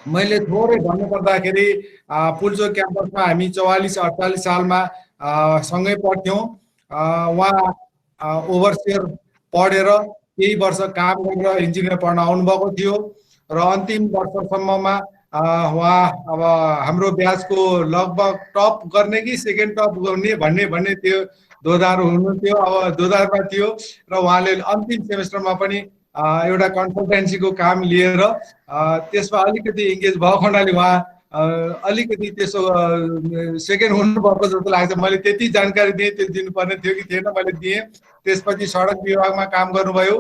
मैले थोरै भन्नुपर्दाखेरि पुल्चोक क्याम्पसमा हामी 44-48 सालमा सँगै पढ्थ्यौँ। उहाँ ओभरसियर पढेर केही वर्ष काम गरेर इन्जिनियर पढ्न आउनुभएको थियो र अन्तिम वर्षसम्ममा उहाँ अब हाम्रो ब्याचको लगभग टप गर्ने कि सेकेन्ड टप गर्ने भन्ने त्यो दोधार हुनुहुन्थ्यो, अब दोधारमा थियो र उहाँले अन्तिम सेमेस्टरमा पनि एउटा कन्सल्टेन्सीको काम लिएर त्यसमा अलिकति इङ्गेज भएको हुनाले उहाँ अलिकति त्यसो सेकेन्ड हुनुभएको जस्तो लाग्छ। मैले त्यति जानकारी दिएँ, त्यो दिनुपर्ने थियो कि थिएन, मैले दिएँ। त्यसपछि सडक विभागमा काम गर्नुभयो।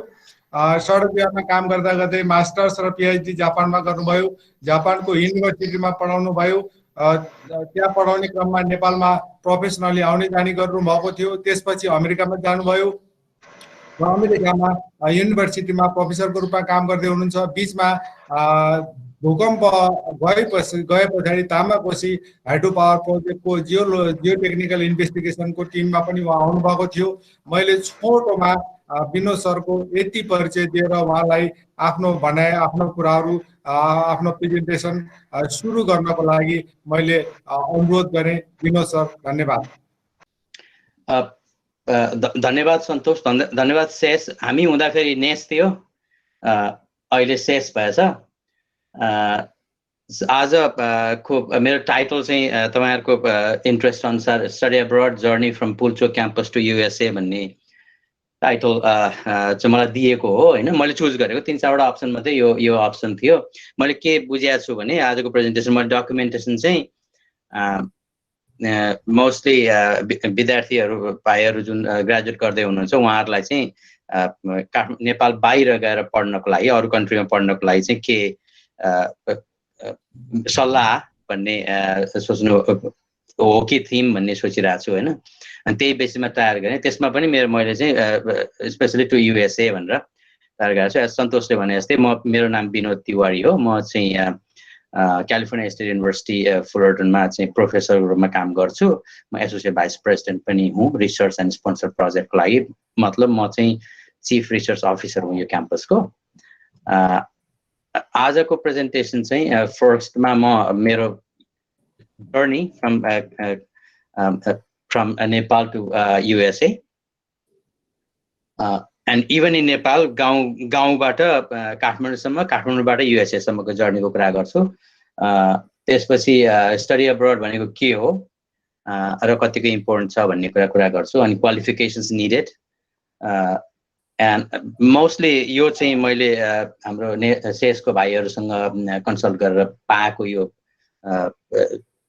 सडक विभागमा काम गर्दा गर्दै मास्टर्स र पिएचडी जापानमा गर्नुभयो। जापानको युनिभर्सिटीमा पढाउनु भयो। त्यहाँ पढाउने क्रममा नेपालमा प्रोफेसनली आउने जाने गर्नुभएको थियो। त्यसपछि अमेरिकामा जानुभयो र अमेरिकामा युनिभर्सिटीमा प्रोफेसरको रूपमा काम गर्दै हुनुहुन्छ। बिचमा भूकम्प गए पछाडि तामाकोशी हाइड्रो पावर प्रोजेक्टको जियो टेक्निकल इन्भेस्टिगेसनको टिममा पनि उहाँ आउनुभएको थियो। मैले छोटोमा विनोद सरको यति परिचय दिएर उहाँलाई आफ्नो भनाइ, आफ्नो कुराहरू, आफ्नो प्रेजेन्टेसन सुरु गर्नको लागि मैले अनुरोध गरेँ। विनोद सर, धन्यवाद। धन्यवाद सन्तोष, धन्यवाद शेष। हामी हुँदाखेरि नेस थियो, अहिले शेष भएछ। आजको मेरो टाइटल चाहिँ तपाईँहरूको इन्ट्रेस्ट अनुसार study abroad journey from Pulchowk campus to USA भन्ने टाइटल चाहिँ मलाई दिएको हो होइन। मैले चुज गरेको 3-4वटा अप्सन मात्रै यो अप्सन थियो। मैले के बुझेको छु भने आजको प्रेजेन्टेसन मैले डकुमेन्टेसन चाहिँ मोस्टली विद्यार्थीहरू भाइहरू जुन ग्रेजुएट गर्दै हुनुहुन्छ उहाँहरूलाई चाहिँ नेपाल बाहिर गएर पढ्नको लागि, अरू कन्ट्रीमा पढ्नको लागि चाहिँ के सल्लाह भन्ने सोच्नु हो कि थिम भन्ने सोचिरहेको छु होइन। अनि त्यही बेसिसमा तयार गरेँ। त्यसमा पनि मैले चाहिँ स्पेसली टु युएसए भनेर तयार गरेको छु। सन्तोषले भने जस्तै मेरो नाम विनोद तिवारी हो। म चाहिँ क्यालिफोर्निया स्टेट युनिभर्सिटी फुलर्टनमा चाहिँ प्रोफेसरको रूपमा काम गर्छु। म एसोसिएट भाइस प्रेसिडेन्ट पनि हुँ रिसर्च एन्ड स्पोन्सर प्रोजेक्टको लागि। मतलब म चाहिँ चिफ रिसर्च अफिसर हुँ यो क्याम्पसको। आजको प्रेजेन्टेसन चाहिँ फर्स्टमा म मेरो journey from Nepal to USA and even in Nepal गाउँबाट काठमाडौँसम्म, काठमाडौँबाट युएसएसम्मको जर्नीको कुरा गर्छु। त्यसपछि स्टडी अब्रोड भनेको के हो र कतिको इम्पोर्टेन्ट छ भन्ने कुरा गर्छु। अनि क्वालिफिकेसन्स निडेड एन्ड मोस्टली यो चाहिँ मैले हाम्रो शेषको भाइहरूसँग कन्सल्ट गरेर पाएको यो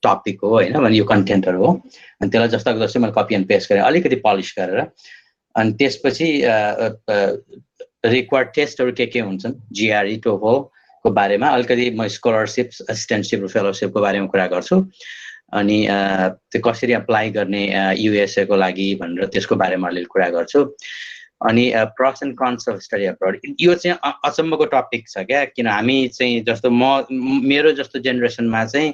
टपिक हो होइन, भने यो कन्टेन्टहरू हो। अनि त्यसलाई जस्ताको जस्तै मैले कपी एन्ड पेस्ट गरेँ अलिकति पलिस गरेर। अनि त्यसपछि रिक्वायर्ड टेस्टहरू के हुन्छन्, जिआरई टोफलको बारेमा अलिकति म स्कलरसिप, असिस्टेन्टसिप र फेलोसिपको बारेमा कुरा गर्छु। अनि त्यो कसरी अप्लाई गर्ने युएसए को लागि भनेर त्यसको बारेमा अलिअलि कुरा गर्छु। अनि प्रस and cons of study abroad, यो चाहिँ अचम्मको टपिक छ क्या। किन हामी चाहिँ जस्तो मेरो जस्तो जेनेरेसनमा चाहिँ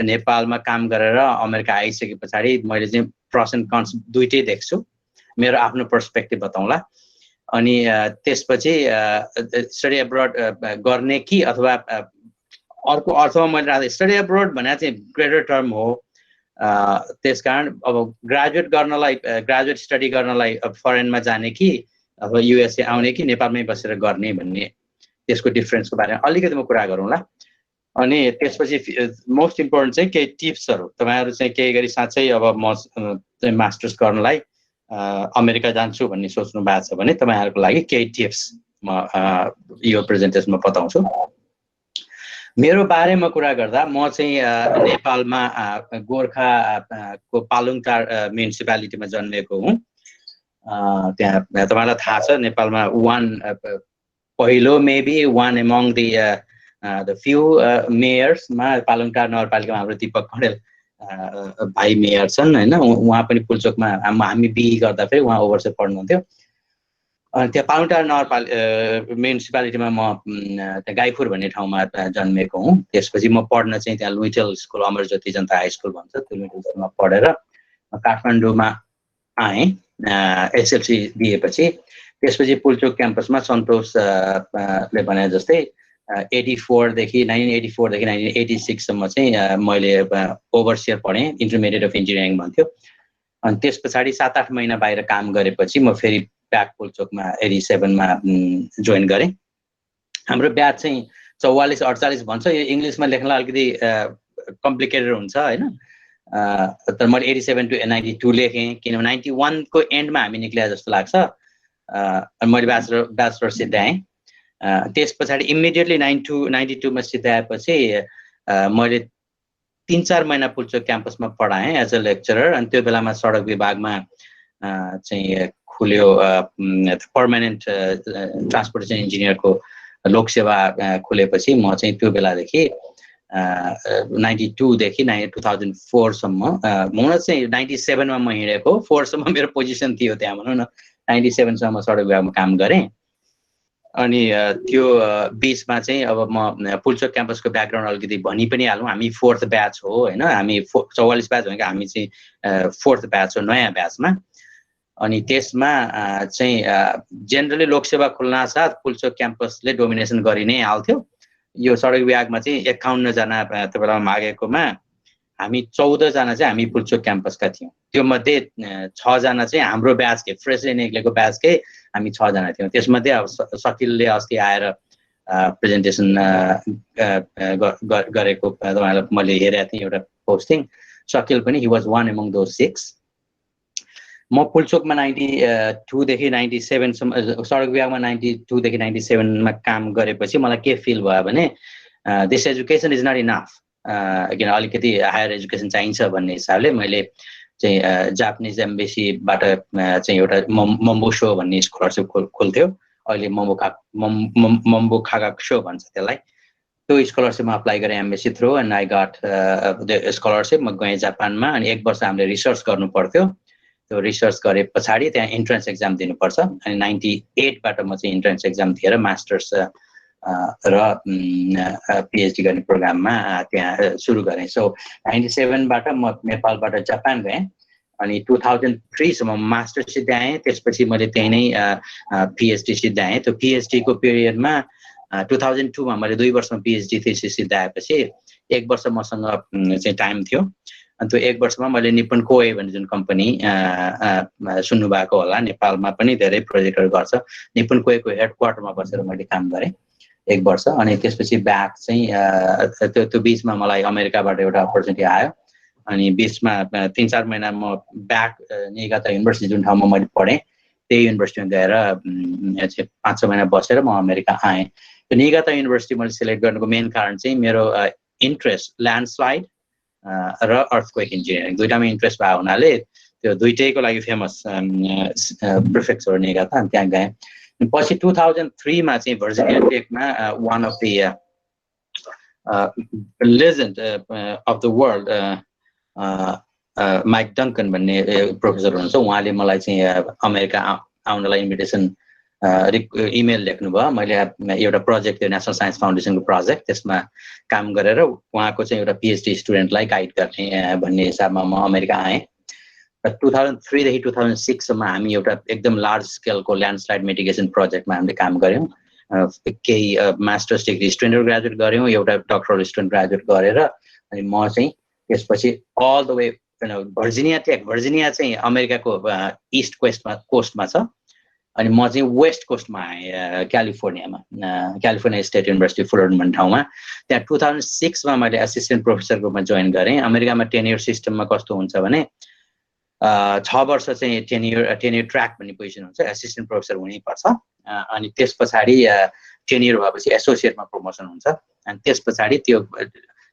नेपालमा काम गरेर अमेरिका आइसके पछाडि मैले चाहिँ प्रस एन्ड कन्स दुइटै देख्छु। मेरो आफ्नो पर्सपेक्टिभ बताउँला। अनि त्यसपछि स्टडी अब्रोड गर्ने कि अथवा अर्को अर्थमा मैले राख्दै स्टडी अब्रोड भने चाहिँ ग्रेटर टर्म हो। त्यसकारण अब ग्रेजुएट स्टडी गर्नलाई फरेनमा जाने कि अब युएसए आउने कि नेपालमै बसेर गर्ने भन्ने त्यसको डिफरेन्सको बारेमा अलिकति म कुरा गरौँला। अनि त्यसपछि मोस्ट इम्पोर्टेन्ट चाहिँ केही टिप्सहरू, तपाईँहरू चाहिँ केही गरी साँच्चै अब म मास्टर्स गर्नलाई अमेरिका जान्छु भन्ने सोच्नु भएको छ भने तपाईँहरूको लागि केही टिप्स म यो प्रेजेन्टेसनमा बताउँछु। मेरो बारेमा कुरा गर्दा म चाहिँ नेपालमा गोर्खाको पालुङटार म्युनिसिपालिटीमा जन्मेको हुँ। त्यहाँ तपाईँलाई थाहा छ नेपालमा पहिलो maybe one among the few मेयर्समा पालुङटार नगरपालिकामा हाम्रो दिपक कँडेल भाइ मेयर छन् होइन। उहाँ पनि पुल्चोकमा हामी बिही गर्दा फेरि उहाँ ओभरसियर पढ्नुहुन्थ्यो। अनि त्यहाँ पालुङटार म्युनिसिपालिटीमा म त्यहाँ गाईपुर भन्ने ठाउँमा जन्मेको हुँ। त्यसपछि म पढ्न चाहिँ त्यहाँ लुइटेल स्कुल, अमरज्योति जनता हाई स्कुल भन्छ, त्यो लुइटेल स्कुलमा पढेर काठमाडौँमा आएँ एसएलसी दिएपछि। त्यसपछि पुल्चोक क्याम्पसमा सन्तोषले भने जस्तै 1984 देखि 1986 सम्म चाहिँ मैले ओभरसियर पढेँ, इन्टरमिडिएट अफ इन्जिनियरिङ भन्थ्यो। अनि त्यस पछाडि 7-8 महिना बाहिर काम गरेपछि म फेरि ब्याक पुल्चोकमा 87 मा जोइन गरेँ। हाम्रो ब्याच चाहिँ 44-48 भन्छ, यो इङ्ग्लिसमा लेख्नलाई अलिकति कम्प्लिकेटेड हुन्छ हैन, तर मैले 87 to 92 लेखेँ किनभने 91 को एन्डमा हामी निक्ले जस्तो लाग्छ। अनि मैले ब्याचलर सिद्ध्याएँ। त्यस पछाडि इमिडिएटली 92 मा सिद्ध्याएपछि मैले 3-4 महिना पुल्चोक क्याम्पसमा पढाएँ एज अ लेक्चरर। अनि त्यो बेलामा सडक विभागमा चाहिँ खुल्यो पर्मानेन्ट ट्रान्सपोर्टेसन इन्जिनियरको लोकसेवा खुलेपछि म चाहिँ त्यो बेलादेखि 92 देखि 2004 सम्म हुन चाहिँ 97 मा म हिँडेको, 4 सम्म मेरो पोजिसन थियो त्यहाँ भनौँ न। 97 सम्म सडक विभागमा काम गरेँ। अनि त्यो बीचमा चाहिँ अब म पुल्चोक क्याम्पसको ब्याकग्राउन्ड अलिकति भनि पनि हालौँ। हामी 4th ब्याच हो हैन, हामी 44 ब्याच भनेको हामी चाहिँ 4th ब्याच हो नयाँ ब्याचमा। अनि त्यसमा चाहिँ जेनरली लोकसेवा खुल्नासाथ पुल्चोक क्याम्पसले डोमिनेसन गरि नै हाल्थ्यो। यो सडक विभागमा चाहिँ 51 जना त्यो बेलामा मागेकोमा हामी 14 जना चाहिँ हामी पुल्चोक क्याम्पसका थियौँ। त्यो मध्ये 6 जना चाहिँ हाम्रो ब्याचकै फ्रेसली निक्लेको ब्याचकै हामी 6 जना थियौँ। त्यसमध्ये अब सकिलले अस्ति आएर प्रेजेन्टेसन गरेको तपाईहरुलाई मैले हेरेको थिएँ एउटा पोस्टिङ। सकिल पनि he was one among those 6। म पुल्चोकमा 92 देखि 97 सम्म सडक विभागमा 92 देखि 97 मा काम गरेपछि मलाई के फिल भयो भने this education is not enough, किन अलिकति हायर एजुकेसन चाहिन्छ भन्ने हिसाबले मैले चाहिँ जापानिज एम्बेसीबाट चाहिँ एउटा मम्बुसो भन्ने स्कलरसिप खोल्थ्यो। अहिले मम्बुखागाक्सो भन्छ त्यसलाई। त्यो स्कलरसिपमा अप्लाई गरेँ embassy through and I got the scholarship. म गएँ जापानमा अनि 1 वर्ष हामीले रिसर्च गर्नु पर्थ्यो। त्यो रिसर्च गरे पछाडि त्यहाँ इन्ट्रान्स एक्जाम दिनुपर्छ। अनि 98 बाट म चाहिँ इन्ट्रान्स एक्जाम दिएर मास्टर्स र पिएचडी गर्ने प्रोग्राममा त्यहाँ सुरु गरेँ। सो 97 बाट म नेपालबाट जापान गएँ अनि 2003 सम्म मास्टर्स सिद्ध्याएँ। त्यसपछि मैले त्यही नै पिएचडी सिद्ध्याएँ। त्यो पिएचडी को पिरियडमा 2002 मा मैले 2 वर्षमा पिएचडी थीसिस सिद्ध्याएपछि 1 वर्ष मसँग चाहिँ टाइम थियो। अनि त्यो 1 वर्षमा मैले निप्पन कोए भन्ने जुन कम्पनी सुन्नु भएको होला, नेपालमा पनि धेरै प्रोजेक्टहरू गर्छ, निप्पन कोएको हेडक्वार्टरमा बसेर मैले काम गरेँ 1 वर्ष। अनि त्यसपछि ब्याक चाहिँ त्यो बीचमा मलाई अमेरिकाबाट एउटा अपर्च्युनिटी आयो। अनि बीचमा 3-4 महिना म ब्याक निगाता युनिभर्सिटी जुन ठाउँमा मैले पढेँ त्यही युनिभर्सिटीमा गएर 5-6 महिना बसेर म अमेरिका आएँ। त्यो निगाता युनिभर्सिटी मैले सिलेक्ट गर्नुको मेन कारण चाहिँ मेरो इन्ट्रेस्ट ल्यान्डस्लाइड र अर्थक्वेक इन्जिनियरिङ दुईटामा इन्ट्रेस्ट भएको हुनाले त्यो दुईटैको लागि फेमस प्रिफेक्चर निगाता, अनि त्यहाँ गएँ। पछि 2003 मा चाहिँ भर्जिनिया टेकमा one of the legend of the world Mike Duncan भन्ने प्रोफेसर हुनुहुन्छ। उहाँले मलाई चाहिँ अमेरिका आउनलाई इन्भिटेसन इमेल लेख्नुभयो। मैले एउटा प्रोजेक्ट थियो नेसनल साइन्स फाउन्डेसनको प्रोजेक्ट, त्यसमा काम गरेर उहाँको चाहिँ एउटा पिएचडी स्टुडेन्टलाई गाइड गर्ने भन्ने हिसाबमा म अमेरिका आएँ। 2003 देखि 2006 सम्म हामी एउटा एकदम लार्ज स्केलको ल्यान्डस्लाइड मिटिगेसन प्रोजेक्टमा हामीले काम गऱ्यौँ। केही मास्टर्स डिग्री स्टुडेन्टहरू ग्रेजुएट गऱ्यौँ, एउटा डक्टरल स्टुडेन्ट ग्रेजुएट गरेर अनि म चाहिँ त्यसपछि all the way Virginia Tech, Virginia चाहिँ अमेरिकाको इस्ट कोस्टमा छ अनि म चाहिँ वेस्ट कोस्टमा आएँ क्यालिफोर्नियामा, क्यालिफोर्निया स्टेट युनिभर्सिटी फुलर्टन भन्ने ठाउँमा। त्यहाँ 2006 मा मैले एसिस्टेन्ट प्रोफेसरको रूपमा जोइन गरेँ। अमेरिकामा टेन्युर सिस्टममा कस्तो हुन्छ भने 6 वर्ष चाहिँ टेन्युर ट्र्याक भन्ने पोजिसन हुन्छ, एसिस्टेन्ट प्रोफेसर हुनैपर्छ। अनि त्यस पछाडि टेन्युर भएपछि एसोसिएटमा प्रमोसन हुन्छ। अनि त्यस पछाडि त्यो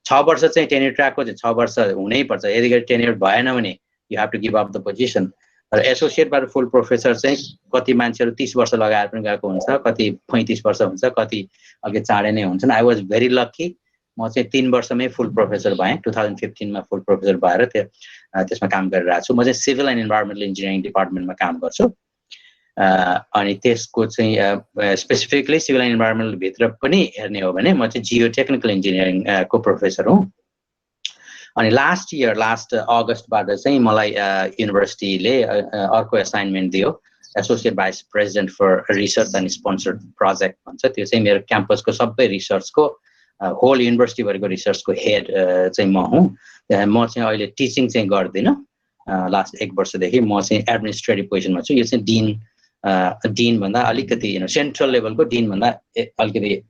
6 वर्ष चाहिँ टेन्युर ट्र्याकको चाहिँ 6 वर्ष हुनैपर्छ। यदि टेन्युर भएन भने you have to give up the position. र एसोसिएटबाट फुल प्रोफेसर चाहिँ कति मान्छेहरू 30 वर्ष लगाएर पनि गएको हुन्छ, कति 35 वर्ष हुन्छ, कति अघि चाँडै नै हुन्छन्। आई वाज भेरी लक्की, म चाहिँ 3 वर्षमै फुल प्रोफेसर भएँ। 2015 मा फुल प्रोफेसर भएर त्यसमा काम गरिरहेको छु। म चाहिँ सिभिल एन्ड इन्भाइरोमेन्टल इन्जिनियरिङ डिपार्टमेन्टमा काम गर्छु। अनि त्यसको चाहिँ स्पेसिफिकली सिभिल एन्ड इन्भाइरोमेन्टल भित्र पनि हेर्ने हो भने म चाहिँ जियो टेक्निकल इन्जिनियरिङको प्रोफेसर हुँ। अनि लास्ट अगस्तबाट चाहिँ मलाई युनिभर्सिटीले अर्को असाइनमेन्ट दियो associate vice president for research and sponsored project भन्छ त्यो चाहिँ मेरो क्याम्पसको सबै रिसर्चको होल युनिभर्सिटीभरिको रिसर्चको हेड चाहिँ म हुँ म चाहिँ अहिले टिचिङ चाहिँ गर्दिनँ लास्ट 1 वर्षदेखि म चाहिँ एडमिनिस्ट्रेटिभ पोजिसनमा छु यो चाहिँ डिन भन्दा अलिकति सेन्ट्रल लेभलको डिन भन्दा अलिकति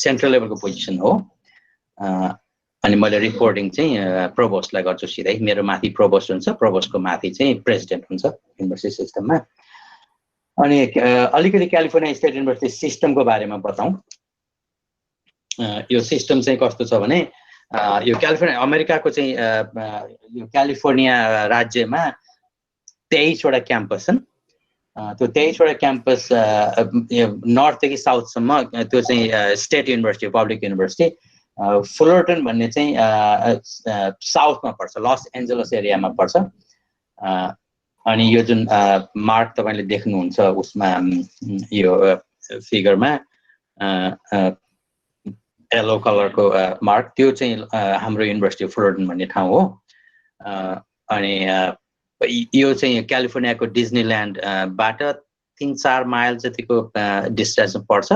सेन्ट्रल लेभलको पोजिसन हो अनि मैले रिपोर्टिङ चाहिँ प्रोभोस्टलाई गर्छु सिधै मेरो माथि प्रोभोस्ट हुन्छ प्रोभोस्टको माथि चाहिँ प्रेसिडेन्ट हुन्छ युनिभर्सिटी सिस्टममा अनि अलिकति क्यालिफोर्निया स्टेट युनिभर्सिटी सिस्टमको बारेमा बताउँ यो सिस्टम चाहिँ कस्तो छ भने यो क्यालिफोर्निया अमेरिकाको चाहिँ यो क्यालिफोर्निया राज्यमा 23 वटा क्याम्पस छन् त्यो 23 वटा क्याम्पस नर्थदेखि साउथसम्म त्यो चाहिँ state university public university Fullerton भन्ने चाहिँ साउथमा पर्छ लस एन्जलस एरियामा पर्छ अनि यो जुन मार्क तपाईले देख्नुहुन्छ उसमा यो फिगरमा येलो कलरको मार्क त्यो चाहिँ हाम्रो युनिभर्सिटी फुलर्टन भन्ने ठाउँ हो अनि यो चाहिँ क्यालिफोर्नियाको डिज्नील्यान्ड बाट 3-4 माइल जतिको डिस्टेन्समा पर्छ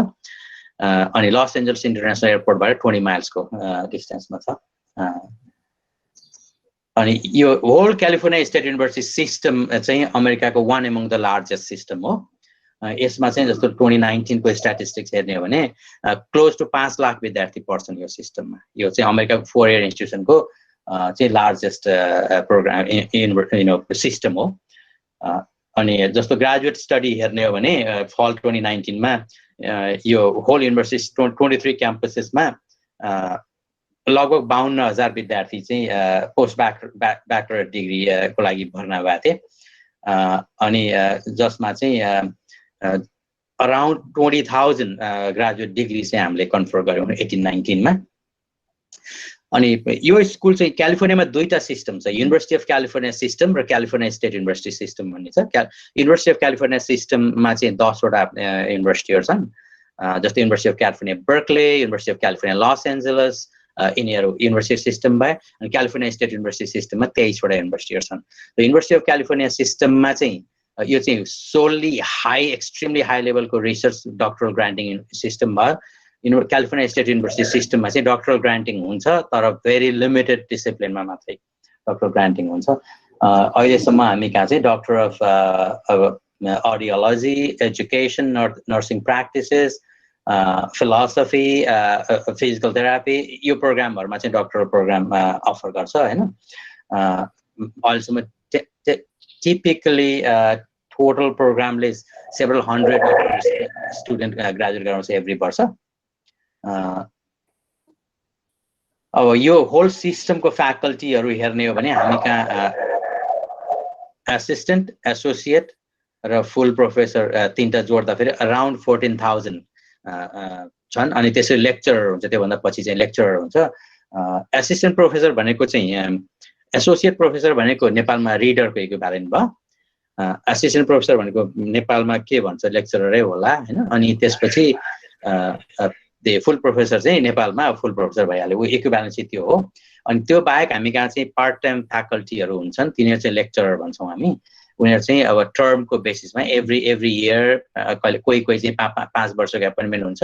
अनि लस एन्जलस इन्टरनेसनल एयरपोर्टबाट 20 माइल्सको डिस्टेन्समा छ अनि यो whole California State University system चाहिँ अमेरिकाको one among the largest system हो यसमा चाहिँ जस्तो 2019 को स्ट्याटिस्टिक्स हेर्ने हो भने क्लोज टु 5 लाख विद्यार्थी पढ्छन् यो सिस्टममा यो चाहिँ अमेरिकाको 4 इयर इन्स्टिट्युसनको चाहिँ लार्जेस्ट प्रोग्राम सिस्टम हो अनि जस्तो ग्रेजुएट स्टडी हेर्ने हो भने फल 2019 मा यो होल युनिभर्सिटी 23 क्याम्पसेसमा लगभग 52,000 विद्यार्थी चाहिँ पोस्ट ब्याचलर डिग्री को लागि भर्ना भएका थिए अनि जसमा चाहिँ अराउन्ड 20,000 ग्रेजुएट डिग्री चाहिँ हामीले कन्फर गर्यौं 18-19 मा अनि यो स्कुल चाहिँ क्यालिफोर्नियामा दुईटा सिस्टम छ युनिभर्सिटी अफ क्यालिफोर्निया सिस्टम र क्यालिफोर्निया स्टेट युनिभर्सिटी सिस्टम भन्ने छ युनिभर्सिटी अफ क्यालिफोर्निया सिस्टममा चाहिँ 10 वटा युनिभर्सिटीहरु छन् जस्तै university of California Berkeley university of California Los Angeles यिनीहरु युनिभर्सिटी सिस्टम भए अनि क्यालिफोर्निया स्टेट युनिभर्सिटी सिस्टममा 23 वटा युनिभर्सिटीहरु छन् र युनिभर्सिटी अफ क्यालिफोर्निया सिस्टममा चाहिँ यो चाहिँ सोल्ली एक्सट्रिमली हाई लेभलको रिसर्च डक्टरल ग्रान्टिङ सिस्टम भयो क्यालिफोर्निया स्टेट युनिभर्सिटी सिस्टममा चाहिँ डक्टरल ग्रान्टिङ हुन्छ तर भेरी लिमिटेड डिसिप्लिनमा मात्रै डक्टरल ग्रान्टिङ हुन्छ अहिलेसम्म हामी कहाँ चाहिँ doctor of audiology education nursing practices philosophy physical therapy यो प्रोग्रामहरुमा चाहिँ डक्टरल प्रोग्राम अफर गर्छ हैन अहिलेसम्म typically total programले several hundred student graduate गराउँछ every वर्ष अब यो होल सिस्टमको फ्याकल्टीहरु हेर्ने हो भने हामी कहाँ असिस्टेन्ट एसोसिएट र फुल प्रोफेसर तीनटा जोड्दा फेरि अराउन्ड 14,000 छन् अनि त्यसै लेक्चरर हुन्छ त्योभन्दा पछि चाहिँ लेक्चरर हुन्छ असिस्टेन्ट प्रोफेसर भनेको चाहिँ एसोसिएट प्रोफेसर भनेको नेपालमा रिडरको इक्विभ्यालेन्ट भयो असिस्टेन्ट प्रोफेसर भनेको नेपालमा के भन्छ लेक्चररै होला हैन अनि त्यसपछि फुल प्रोफेसर चाहिँ नेपालमा फुल प्रोफेसर भइहाल्यो उ इक्विभ्यालेन्सी त्यो हो अनि त्यो बाहेक हामी कहाँ चाहिँ पार्ट टाइम फ्याकल्टीहरु हुन्छन् तिनीहरु चाहिँ लेक्चरर भन्छौं हामी उनीहरु चाहिँ अब टर्मको बेसिसमा एभ्री इयर कहिले कोही चाहिँ 5 वर्षको एपोइन्टमेन्ट हुन्छ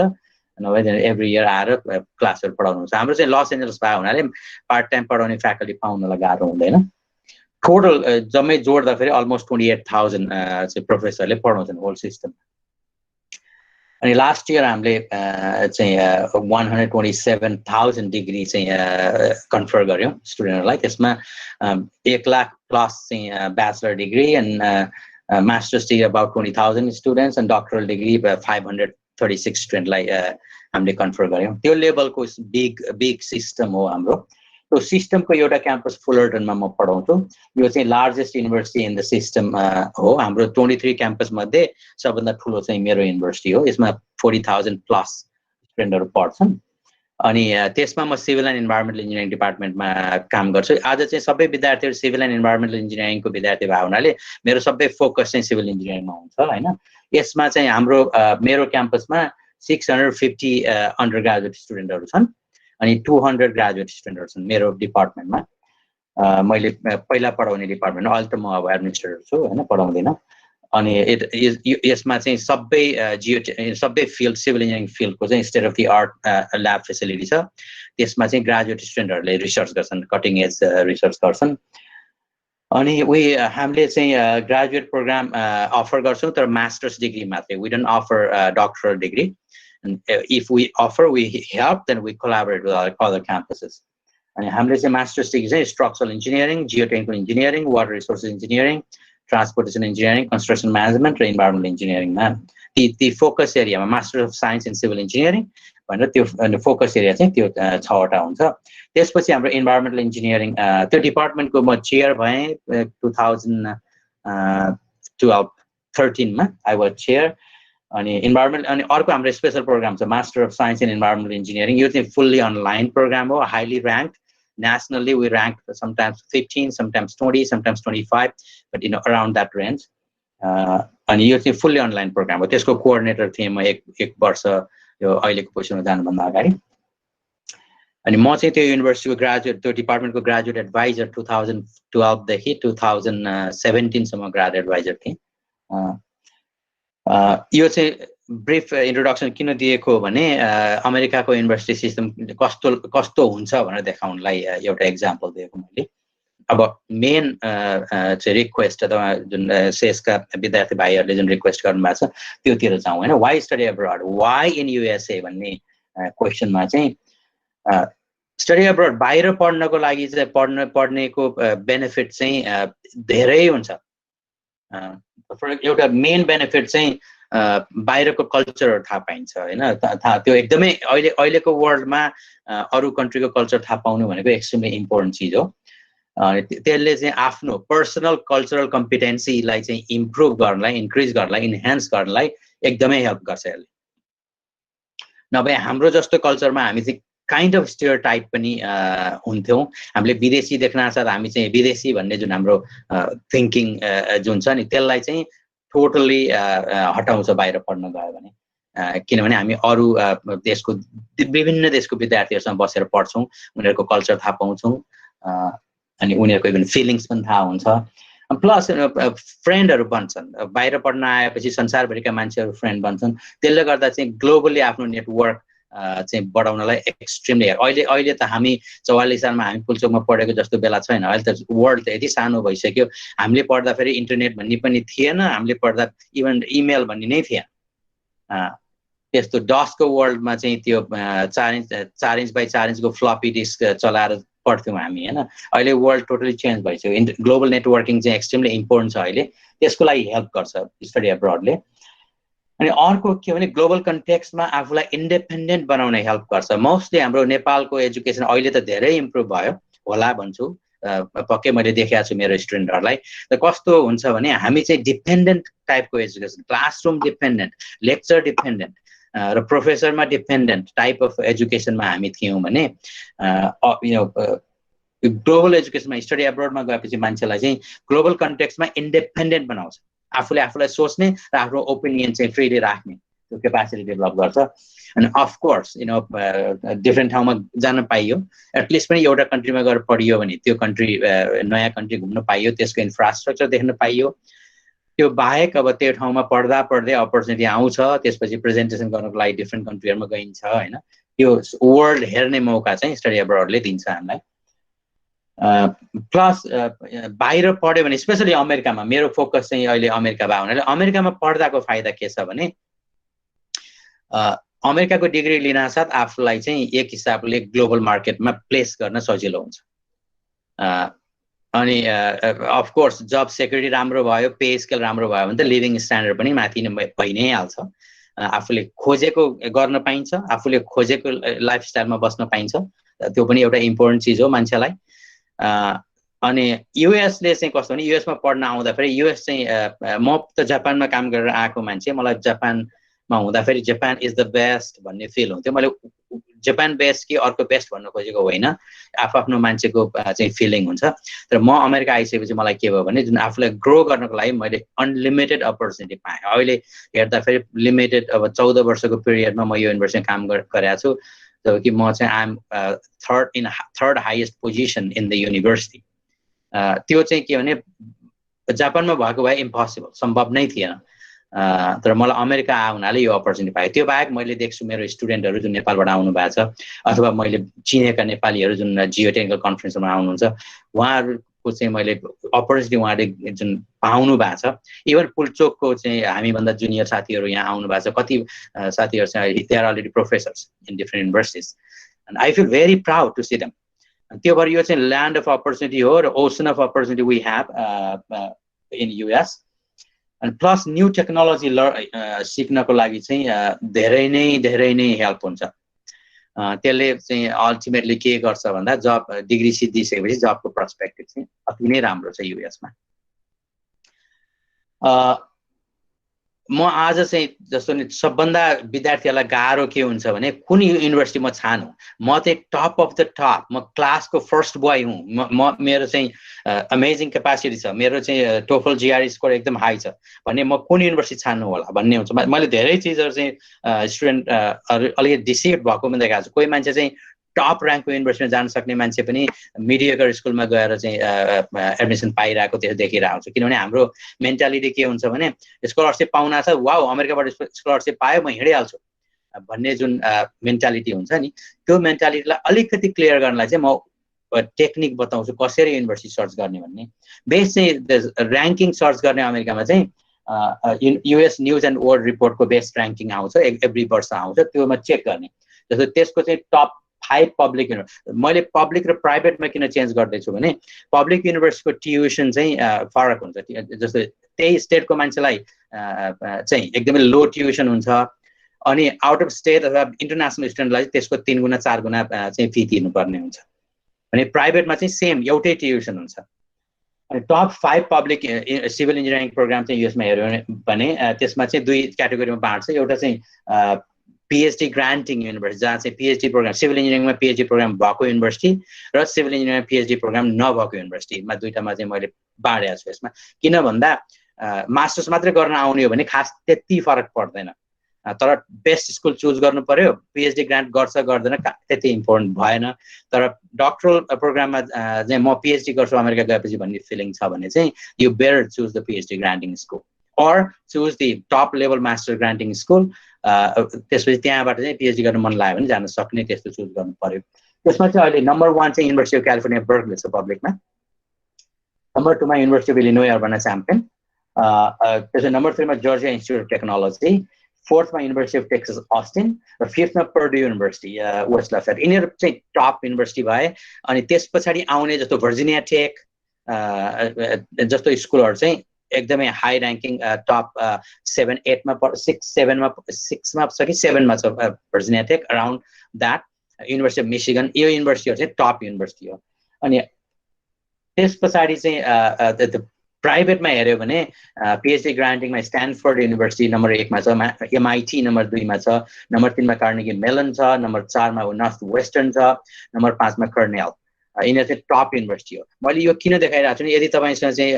नभए एभ्री इयर आएर क्लासहरु पढाउनुहुन्छ हाम्रो चाहिँ लस एन्जलस भए हुनाले पार्ट टाइम पढाउने फ्याकल्टी पाउनलाई गाह्रो हुँदैन टोटल जम्मै जोड्दा फेरि अलमोस्ट 28,000 चाहिँ प्रोफेसरले पढाउँछन् होल सिस्टम अनि लास्ट इयर हामीले चाहिँ 127,000 डिग्री चाहिँ कन्फर गर्यौं स्टुडेन्टहरुलाई त्यसमा 1 लाख प्लस चाहिँ bachelor degree and masters degree about 20,000 students and doctoral degree 536 स्टुडेन्टलाई हामीले कन्फर गर्यौं त्यो लेभलको बिग सिस्टम हो हाम्रो त्यो सिस्टमको एउटा क्याम्पस फुलर्टनमा म पढाउँछु यो चाहिँ largest university in the system हो हाम्रो 23 क्याम्पस मध्ये सबभन्दा ठूलो चाहिँ मेरो युनिभर्सिटी हो यसमा 40,000 प्लस स्टुडेन्टहरु पढ्छन् अनि त्यसमा म सिभिल एन्ड इन्भाइरोन्मेन्टल इन्जिनियरिङ डिपार्टमेन्टमा काम गर्छु आज चाहिँ सबै विद्यार्थीहरु सिभिल एन्ड इन्भाइरोन्मेन्टल इन्जिनियरिङको विद्यार्थी भए हुनाले मेरो सबै फोकस चाहिँ सिभिल इन्जिनियरिङमा हुन्छ हैन यसमा चाहिँ हाम्रो मेरो क्याम्पसमा 650 अन्डर ग्रेजुएट स्टुडेन्टहरु छन् अनि 200 ग्रेजुएट स्टुडेन्टहरु छन् मेरो डिपार्टमेन्टमा मैले पहिला पढाउने डिपार्टमेन्ट अहिले त म अब एडमिनिस्ट्रेटर छु हैन पढाउँदिन अनि यसमा चाहिँ सबै फिल्ड सिभिल इन्जिनियरिङ फिल्डको चाहिँ state of the art lab facility छ। त्यसमा चाहिँ ग्रेजुएट स्टुडेन्टहरूले रिसर्च गर्छन्, कटिङ एज रिसर्च गर्छन्। अनि हामीले चाहिँ ग्रेजुएट प्रोग्राम अफर गर्छौँ, तर मास्टर्स डिग्री मात्रै। We don't offer doctoral degree. If we offer, we help, then we collaborate with other campuses. अनि हामीले चाहिँ मास्टर्स डिग्री चाहिँ structural engineering, geotechnical engineering, water resources engineering, transportation engineering, construction management र environmental इन्जिनियरिङमा ती focus एरियामा master of science in civil engineering भनेर त्यो फोकस एरिया चाहिँ त्यो 6वटा हुन्छ। त्यसपछि हाम्रो इन्भाइरोमेन्टल इन्जिनियरिङ त्यो डिपार्टमेन्टको म चेयर भएँ 2012-13 मा आई वाज चेयर। अनि इन्भाइरोमेन्ट अनि अर्को हाम्रो स्पेशल प्रोग्राम छ master of science in environmental engineering. यो चाहिँ फुल्ली अनलाइन प्रोग्राम हो, highly ऱ्याङ्क्ड। Nationally, we rank sometimes 15, sometimes 20, sometimes 25, but around that range. And यो चाहिँ fully online program हो। त्यसको कोअर्डिनेटर थिएँ म एक वर्ष यो अहिलेको पोजिसनमा जानुभन्दा अगाडि। अनि म चाहिँ त्यो युनिभर्सिटीको ग्रेजुएट, त्यो डिपार्टमेन्टको ग्रेजुएट एडभाइजर 2012 देखि 2017 सम्म ग्रेजुएट एडभाइजर थिएँ। यो चाहिँ ब्रिफ इन्ट्रोडक्सन किन दिएको भने अमेरिकाको युनिभर्सिटी सिस्टम कस्तो हुन्छ भनेर देखाउनलाई एउटा एक्जाम्पल दिएको मैले। अब मेन चाहिँ रिक्वेस्ट जुन सेसका विद्यार्थी भाइहरूले जुन रिक्वेस्ट गर्नुभएको छ त्योतिर जाउँ होइन। Why study abroad, why in USA भन्ने क्वेसनमा चाहिँ स्टडी अब्रोड बाहिर पढ्नको लागि चाहिँ पढ्नेको बेनिफिट चाहिँ धेरै हुन्छ। एउटा मेन बेनिफिट चाहिँ बाहिरको कल्चरहरू थाहा पाइन्छ होइन। त्यो एकदमै अहिलेको वर्ल्डमा अरू कन्ट्रीको कल्चर थाहा पाउनु भनेको एक्सट्रिमली इम्पोर्टेन्ट चिज हो। त्यसले चाहिँ आफ्नो पर्सनल कल्चरल कम्पिटेन्सीलाई चाहिँ इम्प्रुभ गर्नलाई, इन्क्रिज गर्नलाई, इन्हान्स गर्नलाई एकदमै हेल्प गर्छ यसले। नभए हाम्रो जस्तो कल्चरमा हामी चाहिँ काइन्ड अफ स्टिरियोटाइप पनि हुन्थ्यौँ। हामीले विदेशी देख्न साथ हामी चाहिँ विदेशी भन्ने जुन हाम्रो थिङ्किङ जुन छ नि त्यसलाई चाहिँ टोटली हटाउँछ बाहिर पढ्न गयो भने। किनभने हामी अरू देशको विभिन्न देशको विद्यार्थीहरूसँग बसेर पढ्छौँ, उनीहरूको कल्चर थाहा पाउँछौँ अनि उनीहरूको इभन फिलिङ्स पनि थाहा हुन्छ। प्लस फ्रेन्डहरू बन्छन्, बाहिर पढ्न आएपछि संसारभरिका मान्छेहरू फ्रेन्ड बन्छन्। त्यसले गर्दा चाहिँ ग्लोबली आफ्नो नेटवर्क चाहिँ बढाउनलाई एक्सट्रिमली अहिले त हामी 44 सालमा हामी पुल्चोकमा पढेको जस्तो बेला छैन। अहिले त वर्ल्ड त यति सानो भइसक्यो। हामीले पढ्दाखेरि इन्टरनेट भन्ने पनि थिएन, हामीले पढ्दा इभन इमेल भन्ने नै थिएन। त्यस्तो डसको वर्ल्डमा चाहिँ त्यो 4 इन्च बाई 4 इन्चको फ्लपी डिस्क चलाएर पढ्थ्यौँ हामी होइन। अहिले वर्ल्ड टोटली चेन्ज भइसक्यो। ग्लोबल नेटवर्किङ चाहिँ एक्सट्रिमली इम्पोर्टेन्ट छ अहिले। त्यसको लागि हेल्प गर्छ स्टडी अब्रोडले। अनि अर्को के भने ग्लोबल कन्टेक्स्टमा आफूलाई इन्डिपेन्डेन्ट बनाउने हेल्प गर्छ। मोस्टली हाम्रो नेपालको एजुकेसन अहिले त धेरै इम्प्रुभ भयो होला भन्छु, पक्कै मैले देखेको छु मेरो स्टुडेन्टहरूलाई। त कस्तो हुन्छ भने हामी चाहिँ डिपेन्डेन्ट टाइपको education, classroom dependent, lecture dependent र प्रोफेसरमा डिपेन्डेन्ट टाइप अफ एजुकेसनमा हामी थियौँ भने ग्लोबल एजुकेसनमा स्टडी अब्रोडमा गएपछि मान्छेलाई चाहिँ ग्लोबल कन्टेक्स्टमा इन्डिपेन्डेन्ट बनाउँछ। आफूलाई सोच्ने र आफ्नो ओपिनियन चाहिँ फ्रीली राख्ने त्यो क्यापासिटी डेभलप गर्छ। अनि अफकोर्स डिफ्रेन्ट ठाउँमा जान पाइयो, एटलिस्ट पनि एउटा कन्ट्रीमा गएर पढियो भने त्यो कन्ट्री नयाँ कन्ट्री घुम्न पाइयो, त्यसको इन्फ्रास्ट्रक्चर देख्न पाइयो। त्यो बाहेक अब त्यो ठाउँमा पढ्दै अपर्च्युनिटी आउँछ, त्यसपछि प्रेजेन्टेसन गर्नको लागि डिफ्रेन्ट कन्ट्रीहरूमा गइन्छ होइन। त्यो वर्ल्ड हेर्ने मौका चाहिँ स्टडी अब्रोडले दिन्छ हामीलाई। प्लस बाहिर पढ्यो भने स्पेसली अमेरिकामा, मेरो फोकस चाहिँ अहिले अमेरिका भयो हुनाले अमेरिकामा पढ्दाको फाइदा के छ भने अमेरिकाको डिग्री लिन साथ आफूलाई चाहिँ एक हिसाबले ग्लोबल मार्केटमा प्लेस गर्न सजिलो हुन्छ। अनि अफकोर्स जब सेक्युरिटी राम्रो भयो, पे स्केल राम्रो भयो भने त लिभिङ स्ट्यान्डर्ड पनि माथि नै भइ नै हाल्छ। आफूले खोजेको गर्न पाइन्छ, आफूले खोजेको लाइफस्टाइलमा बस्न पाइन्छ। त्यो पनि एउटा इम्पोर्टेन्ट चिज हो मान्छेलाई। अनि युएसले चाहिँ कस्तो भने युएसमा पढ्न आउँदाखेरि युएस चाहिँ म त जापानमा काम गरेर आएको मान्छे, मलाई जापानमा हुँदाखेरि जापान इज द बेस्ट भन्ने फिल हुन्थ्यो। मैले जापान बेस्ट कि अर्को बेस्ट भन्न खोजेको होइन, आफ्नो मान्छेको चाहिँ फिलिङ हुन्छ। तर म अमेरिका आइसकेपछि मलाई के भयो भने जुन आफूलाई ग्रो गर्नको लागि मैले अनलिमिटेड अपर्च्युनिटी पाएँ। अहिले हेर्दाखेरि लिमिटेड अब 14 वर्षको पिरियडमा म यो युनिभर्सिटीमा काम गरेको छु। कि म चाहिँ I'm third highest position in the university. त्यो चाहिँ के भने जापानमा भएको भए इम्पोसिबल, सम्भव नै थिएन। तर मलाई अमेरिका आउनाले यो अपर्च्युनिटी पाएँ। त्यो बाहेक मैले देख्छु मेरो स्टुडेन्टहरू जुन नेपालबाट आउनु भएको छ अथवा मैले चिनेका नेपालीहरू जुन जियो टेक्निकल कन्फरेन्समा आउनुहुन्छ उहाँहरूको चाहिँ मैले अपर्च्युनिटी उहाँले जुन पाउनु भएको छ। इभन पुल्चोकको चाहिँ हामीभन्दा जुनियर साथीहरू यहाँ आउनु भएको छ, कति साथीहरू चाहिँ they are already professors in different universities and I feel very proud to see them. त्यो भएर यो चाहिँ ल्यान्ड अफ अपर्च्युनिटी हो र ocean of opportunity we have in US. अनि प्लस न्यू टेक्नोलोजी सिक्नको लागि चाहिँ धेरै नै हेल्प हुन्छ। त्यसले चाहिँ अल्टिमेटली के गर्छ भन्दा जब डिग्री सिद्धिसकेपछि जबको पर्सपेक्टिभ चाहिँ अति नै राम्रो छ युएसमा। म आज चाहिँ जस्तो नि सबभन्दा विद्यार्थीहरूलाई गाह्रो के हुन्छ भने कुन युनिभर्सिटीमा छानु। म चाहिँ टप अफ द टप, म क्लासको फर्स्ट बोय हुँ। म मेरो चाहिँ अमेजिङ क्यापासिटी छ, मेरो चाहिँ टोफल जिआरई स्कोर एकदम हाई छ भने म कुन युनिभर्सिटी छान्नु होला भन्ने हुन्छ। मैले धेरै चिजहरू चाहिँ स्टुडेन्ट अलिकति डिसिभ भएको पनि देखाएको छु। कोही मान्छे चाहिँ टप र्याङ्कको युनिभर्सिटीमा जान सक्ने मान्छे पनि मिडियोकर स्कुलमा गएर चाहिँ एडमिसन पाइरहेको त्यो देखिरहेको छु। किनभने हाम्रो मेन्टालिटी के हुन्छ भने स्कलरसिप पाउन छ, वाउ अमेरिकाबाट स्कलरसिप पायो म हिँडिहाल्छु भन्ने जुन मेन्टालिटी हुन्छ नि, त्यो मेन्टालिटीलाई अलिकति क्लियर गर्नलाई चाहिँ म टेक्निक बताउँछु कसरी युनिभर्सिटी सर्च गर्ने भन्ने। बेस्ट चाहिँ ऱ्याङ्किङ सर्च गर्ने अमेरिकामा चाहिँ युएस न्युज एन्ड वर्ल्ड रिपोर्टको बेस्ट ऱ्याङ्किङ आउँछ, एभ्री वर्ष आउँछ, त्योमा चेक गर्ने। जस्तो त्यसको चाहिँ टप 5 पब्लिक मैले पब्लिक र प्राइभेटमा किन चेन्ज गर्दैछु भने पब्लिक युनिभर्सिटीको ट्युसन चाहिँ फरक हुन्छ। जस्तो त्यही स्टेटको मान्छेलाई चाहिँ एकदमै लो ट्युसन हुन्छ अनि आउट अफ स्टेट अथवा इन्टरनेसनल स्टुडेन्टलाई त्यसको 3 गुणा 4 गुणा चाहिँ फी तिर्नुपर्ने हुन्छ। अनि प्राइभेटमा चाहिँ सेम एउटै ट्युसन हुन्छ। अनि top 5 public civil engineering program चाहिँ युएसमा हेऱ्यो भने त्यसमा चाहिँ 2 क्याटेगोरीमा बाँड्छ। एउटा चाहिँ पिएचडी ग्रान्टिङ युनिभर्सिटी जहाँ चाहिँ पिएचडी प्रोग्राम सिभिल इन्जिनियरिङमा पिएचडी प्रोग्राम भएको युनिभर्सिटी र सिभिल इन्जिनियरिङ पिएचडी प्रोग्राम नभएको युनिभर्सिटीमा दुईटामा चाहिँ मैले बाँडेको छु यसमा। किन भन्दा मास्टर्स मात्रै गर्न आउने हो भने खास त्यति फरक पर्दैन, तर बेस्ट स्कुल चुज गर्नु पर्यो। पिएचडी ग्रान्ट गर्छ गर्दैन त्यति इम्पोर्टेन्ट भएन, तर डक्टरल प्रोग्राममा चाहिँ म पिएचडी गर्छु अमेरिका गएपछि भन्ने फिलिङ छ भने चाहिँ you better choose the PhD granting school or choose the top level master granting school। त्यसपछि त्यहाँबाट चाहिँ पिएचडी गर्न मन लाग्यो भने जान सक्ने त्यस्तो चुज गर्नु पर्यो। त्यसमा चाहिँ अहिले नम्बर 1 चाहिँ युनिभर्सिटी अफ क्यालिफोर्निया बर्कले छ पब्लिकमा, नम्बर 2 मा युनिभर्सिटी अफ इलिनोय अर्बाना च्याम्पियन, त्यसपछि नम्बर 3 मा Georgia institute of technology, 4th मा युनिभर्सिटी अफ टेक्सास अस्टिन र 5th मा पर्ड्यू युनिभर्सिटी वेस्ट लफेट। यिनीहरू चाहिँ टप युनिभर्सिटी भए। अनि त्यस पछाडि आउने जस्तो भर्जिनिया टेक जस्तो स्कुलहरू चाहिँ एकदमै हाई र्याङ्किङ टप 7 8 मा 6 7 मा 6 मा छ कि 7 मा छ Virginia Tech around that. University of Michigan यो युनिभर्सिटीहरू चाहिँ टप युनिभर्सिटी हो। अनि त्यस पछाडि चाहिँ प्राइभेटमा हेऱ्यो भने पिएचडी ग्रान्टिङमा स्ट्यानफोर्ड युनिभर्सिटी नम्बर 1 मा छ, एमआइटी नम्बर 2 मा छ, नम्बर 3 मा कार्नेगी मेलन छ, नम्बर 4 मा नर्थ वेस्टर्न छ, नम्बर 5 मा कर्नेल। यिनीहरू चाहिँ टप युनिभर्सिटी हो। मैले यो किन देखाइरहेको छु भने यदि तपाईँसँग चाहिँ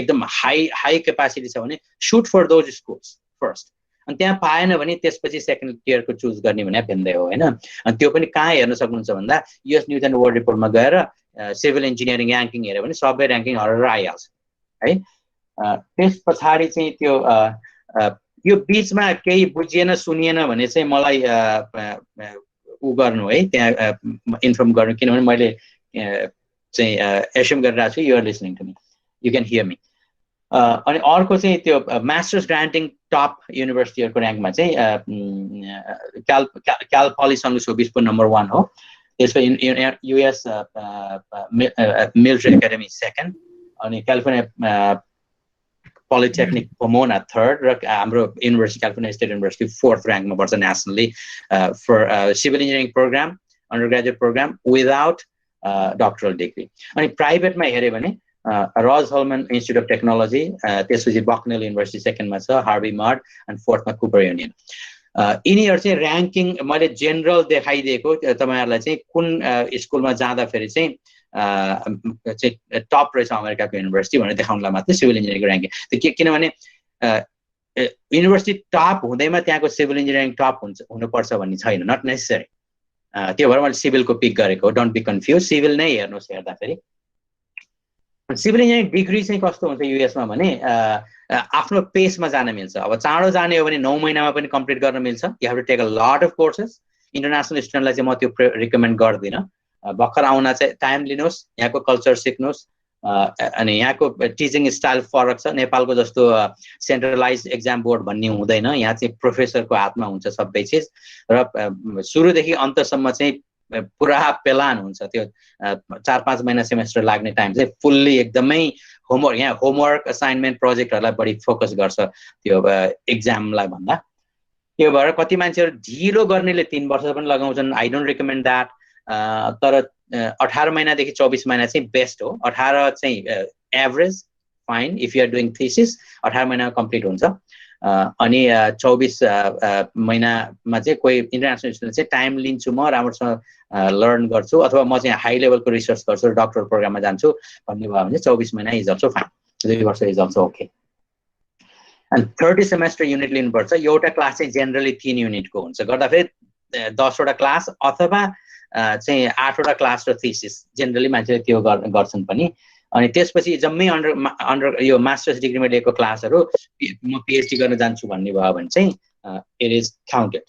एकदम हाई क्यापासिटी छ भने shoot for those schools first, अनि त्यहाँ पाएन भने त्यसपछि सेकेन्ड टियरको चुज गर्ने भने भिन्दै हो होइन। अनि त्यो पनि कहाँ हेर्न सक्नुहुन्छ भन्दा युएस न्युज एन्ड वर्ल्ड रिपोर्टमा गएर सिभिल इन्जिनियरिङ र्याङ्किङ हेऱ्यो भने सबै र्याङ्किङ हरेर आइहाल्छ है। त्यस पछाडि चाहिँ त्यो यो बिचमा केही बुझिएन सुनिएन भने चाहिँ मलाई उ गर्नु है, त्यहाँ इन्फर्म गर्नु, किनभने मैले चाहिँ एस्युम गरिरहेको छु you're listening to me, you can hear me. अनि अर्को चाहिँ त्यो मास्टर्स ग्रान्टिङ टप युनिभर्सिटीहरूको र्याङ्कमा चाहिँ क्याल पोली सन लुइस ओबिस्पो नम्बर 1 हो। त्यसपछि युएस मिलिट्री एकाडेमी 2nd, अनि क्यालिफोर्निया पोलिटेक्निक पोमोना 3rd र हाम्रो university California State University 4th र्याङ्कमा पर्छ nationally for civil engineering program undergraduate program without doctoral degree. अनि प्राइभेटमा हेऱ्यो भने रज हलमन इन्स्टिट्युट अफ टेक्नोलोजी, त्यसपछि बक्नेल युनिभर्सिटी 2nd मा छ, हार्वी मार्ड, अनि 4th मा कुपर युनियन। यिनीहरू चाहिँ र्याङ्किङ मैले जेनरल देखाइदिएको तपाईँहरूलाई चाहिँ कुन स्कुलमा जाँदाखेरि चाहिँ टप रहेछ अमेरिकाको युनिभर्सिटी भनेर देखाउनलाई मात्रै सिभिल इन्जिनियरिङको र्याङ्किङ। किनभने युनिभर्सिटी टप हुँदैमा त्यहाँको सिभिल इन्जिनियरिङ टप हुनुपर्छ भन्ने छैन, नट नेसेसरी। त्यो भएर मैले सिभिलको पिक गरेको, डोन्ट बी कन्फ्युज, सिभिल नै हेर्नुहोस् हेर्दाखेरि। सिभिल इन्जिनियरिङ डिग्री चाहिँ कस्तो हुन्छ युएसमा भने आफ्नो पेसमा जान मिल्छ। अब चाँडो जाने हो भने 9 महिनामा पनि कम्प्लिट गर्न मिल्छ। You have to take a lot of courses. International स्टुडेन्टलाई चाहिँ म त्यो रिकमेन्ड गर्दिनँ। भर्खर आउन चाहिँ टाइम लिनुहोस्, यहाँको कल्चर सिक्नुहोस्, अनि यहाँको टिचिङ स्टाइल फरक छ। नेपालको जस्तो सेन्ट्रलाइज एक्जाम बोर्ड भन्ने हुँदैन, यहाँ चाहिँ प्रोफेसरको हातमा हुन्छ सबै चिज र सुरुदेखि अन्तसम्म चाहिँ पुरा प्लान हुन्छ। त्यो 4-5 महिना सेमेस्टर लाग्ने टाइम चाहिँ फुल्ली एकदमै होमवर्क, यहाँ होमवर्क असाइनमेन्ट प्रोजेक्टहरूलाई बढी फोकस गर्छ त्यो एक्जामलाई भन्दा। त्यो भएर कति मान्छेहरू ढिलो गर्नेले 3 वर्ष पनि लगाउँछन्। I don't recommend that. तर 18 महिनादेखि 24 महिना चाहिँ बेस्ट हो। 18 चाहिँ average fine if you are doing thesis, 18 महिना कम्प्लिट हुन्छ। अनि 24 महिनामा चाहिँ कोही इन्टरनेसनल स्टुडेन्ट चाहिँ टाइम लिन्छु म, राम्रोसँग लर्न गर्छु, अथवा म चाहिँ हाई लेभलको रिसर्च गर्छु, डक्टरल प्रोग्राममा जान्छु भन्ने भयो भने 24 महिना इज अल्सो फाइन, 2 वर्ष इज अल्सो ओके। अनि 30 सेमेस्टर युनिट लिनुपर्छ। एउटा क्लास चाहिँ जेनरली 3 युनिटको हुन्छ, गर्दाखेरि 10 वटा क्लास अथवा चाहिँ 8 वटा क्लास र थीसिस जेनरली मान्छेले त्यो गर्छन् पनि। अनि त्यसपछि जम्मै अन्डर यो मास्टर्स डिग्रीमा लिएको क्लासहरू म पिएचडी गर्न जान्छु भन्ने भयो भने चाहिँ it is counted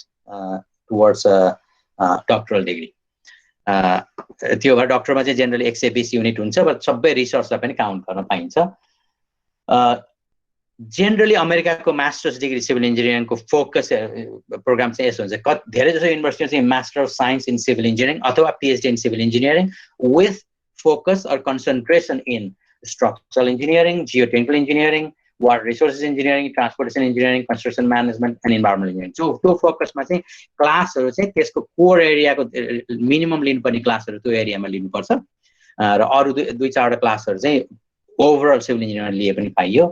towards doctoral degree. त्यो भएर डक्टरमा चाहिँ जेनरली 120 युनिट हुन्छ, बट सबै रिसर्चलाई पनि काउन्ट गर्न पाइन्छ। जेनरली अमेरिकाको मास्टर्स डिग्री सिभिल इन्जिनियरिङको फोकस प्रोग्राम चाहिँ यस्तो हुन्छ। धेरै जसो युनिभर्सिटी चाहिँ master of science in civil engineering अथवा PhD in civil engineering with focus or concentration in structural engineering, geotechnical engineering, water resources engineering, transportation engineering, construction management, and environmental engineering. So, त्यो फोकसमा चाहिँ क्लासहरू चाहिँ त्यसको core एरियाको minimum लिनुपर्ने क्लासहरू त्यो एरियामा लिनुपर्छ र अरू 2-4 क्लासहरू चाहिँ ओभरअल सिभिल इन्जिनियरिङ लिए पनि पाइयो।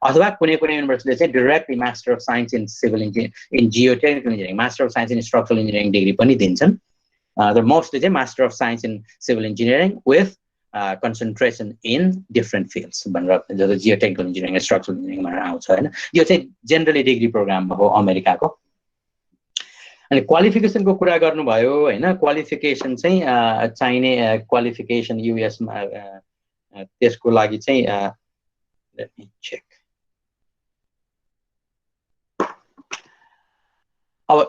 अथवा कुनै युनिभर्सिटीले चाहिँ directly master of science in civil in geotechnical engineering, master of science in structural engineering degree पनि दिन्छन्। The mostly the Master of Science in Civil Engineering with concentration in different fields. The geotechnical engineering, structural engineering आउँछ हैन। यो चाहिँ generally degree programme हो अमेरिकाको। अनि क्वालिफिकेसनको कुरा गर्नुभयो हैन, क्वालिफिकेसन चाहिँ चाहिने क्वालिफिकेसन युएसमा त्यसको लागि चाहिँ लेट मी चेक। अब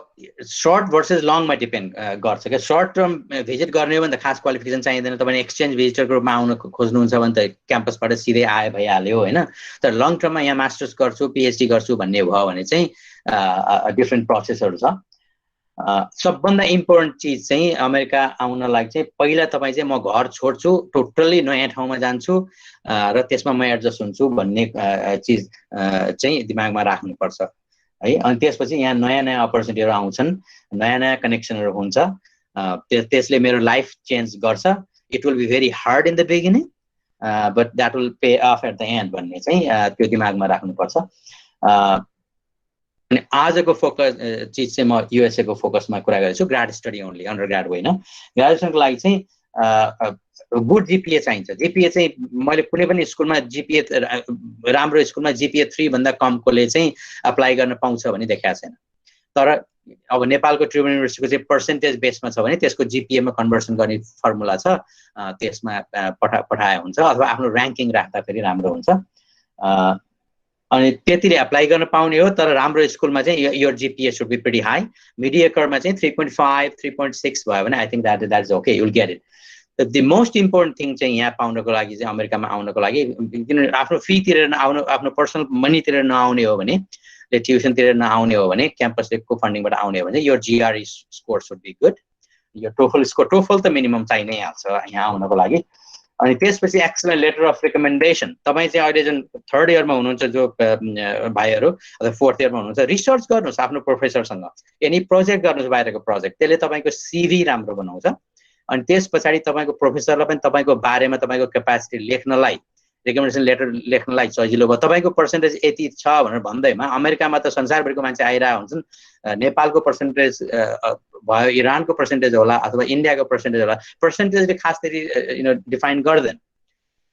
सर्ट भर्सेस लङमा डिपेन्ड गर्छ क्या। सर्ट टर्म भिजिट गर्ने हो भने त खास क्वालिफिकेसन चाहिँदैन। तपाईँले एक्सचेन्ज भिजिटरको रूपमा आउन खोज्नुहुन्छ भने त क्याम्पसबाट सिधै आए भइहाल्यो होइन। तर लङ टर्ममा यहाँ मास्टर्स गर्छु पिएचडी गर्छु भन्ने भयो भने चाहिँ डिफ्रेन्ट प्रोसेसहरू छ। सबभन्दा इम्पोर्टेन्ट चिज चाहिँ अमेरिका आउनलाई चाहिँ पहिला तपाईँ चाहिँ म घर छोड्छु, टोटल्ली नयाँ ठाउँमा जान्छु र त्यसमा म एडजस्ट हुन्छु भन्ने चिज चाहिँ दिमागमा राख्नुपर्छ है। अनि त्यसपछि यहाँ नयाँ अपर्च्युनिटीहरू आउँछन्, नयाँ कनेक्सनहरू हुन्छ, त्यसले मेरो लाइफ चेन्ज गर्छ। It will be very hard in the beginning but that will pay off at the end भन्ने चाहिँ त्यो दिमागमा राख्नुपर्छ। अनि आजको फोकस चिज चाहिँ म युएसए को फोकसमा कुरा गरेछु, grad study only, under grad होइन। ग्रेजुएसनको लागि चाहिँ गुड जिपिए चाहिन्छ। जिपिए चाहिँ मैले कुनै पनि स्कुलमा जिपिए राम्रो स्कुलमा जिपिए 3 भन्दा कमकोले चाहिँ अप्लाई गर्न पाउँछ भने देखाएको छैन। तर अब नेपालको ट्रिब्युन युनिभर्सिटीको चाहिँ पर्सेन्टेज बेसमा छ भने त्यसको जिपिएमा कन्भर्सन गर्ने फर्मुला छ, त्यसमा पठाए हुन्छ अथवा आफ्नो र्याङ्किङ राख्दाखेरि राम्रो हुन्छ। अनि त्यतिले अप्लाई गर्न पाउने हो। तर राम्रो स्कुलमा चाहिँ your GPA should be pretty high. मिडिएकरमा चाहिँ 3.5 3.6 भयो भने I think that is okay, you will get it. The most important thing चाहिँ यहाँ पाउनको लागि चाहिँ अमेरिकामा आउनको लागि किन आफ्नो फी तिरेर आउनु, आफ्नो पर्सनल मनी तिरेर नआउने हो भने, ट्युसन तिरेर नआउने हो भने, क्याम्पसले को फन्डिङबाट आउने हो भने your GRE score should be good. यो टोफल स्कोर, टोफल त मिनिमम चाहिँ नै हाल्छ यहाँ आउनको लागि। अनि त्यसपछि एक्सलेन्ट लेटर अफ रिकमेन्डेसन। तपाईँ चाहिँ अहिले जुन 3rd इयरमा हुनुहुन्छ जो भाइहरू अथवा 4th इयरमा हुनुहुन्छ, रिसर्च गर्नुहोस् आफ्नो प्रोफेसरसँग, एनी प्रोजेक्ट गर्नुहोस् बाहिरको प्रोजेक्ट, त्यसले तपाईँको सिभी राम्रो बनाउँछ। अनि त्यस पछाडि तपाईँको प्रोफेसरलाई पनि तपाईँको बारेमा तपाईँको क्यापासिटी लेख्नलाई, रिकमेन्डेसन लेटर लेख्नलाई सजिलो भयो। तपाईँको पर्सेन्टेज यति छ भनेर भन्दैमा अमेरिकामा त संसारभरिको मान्छे आइरहेको हुन्छन्। नेपालको पर्सेन्टेज भयो, इरानको पर्सेन्टेज होला अथवा इन्डियाको पर्सेन्टेज होला, पर्सेन्टेजले खास त्यति डिफाइन गर्दैन।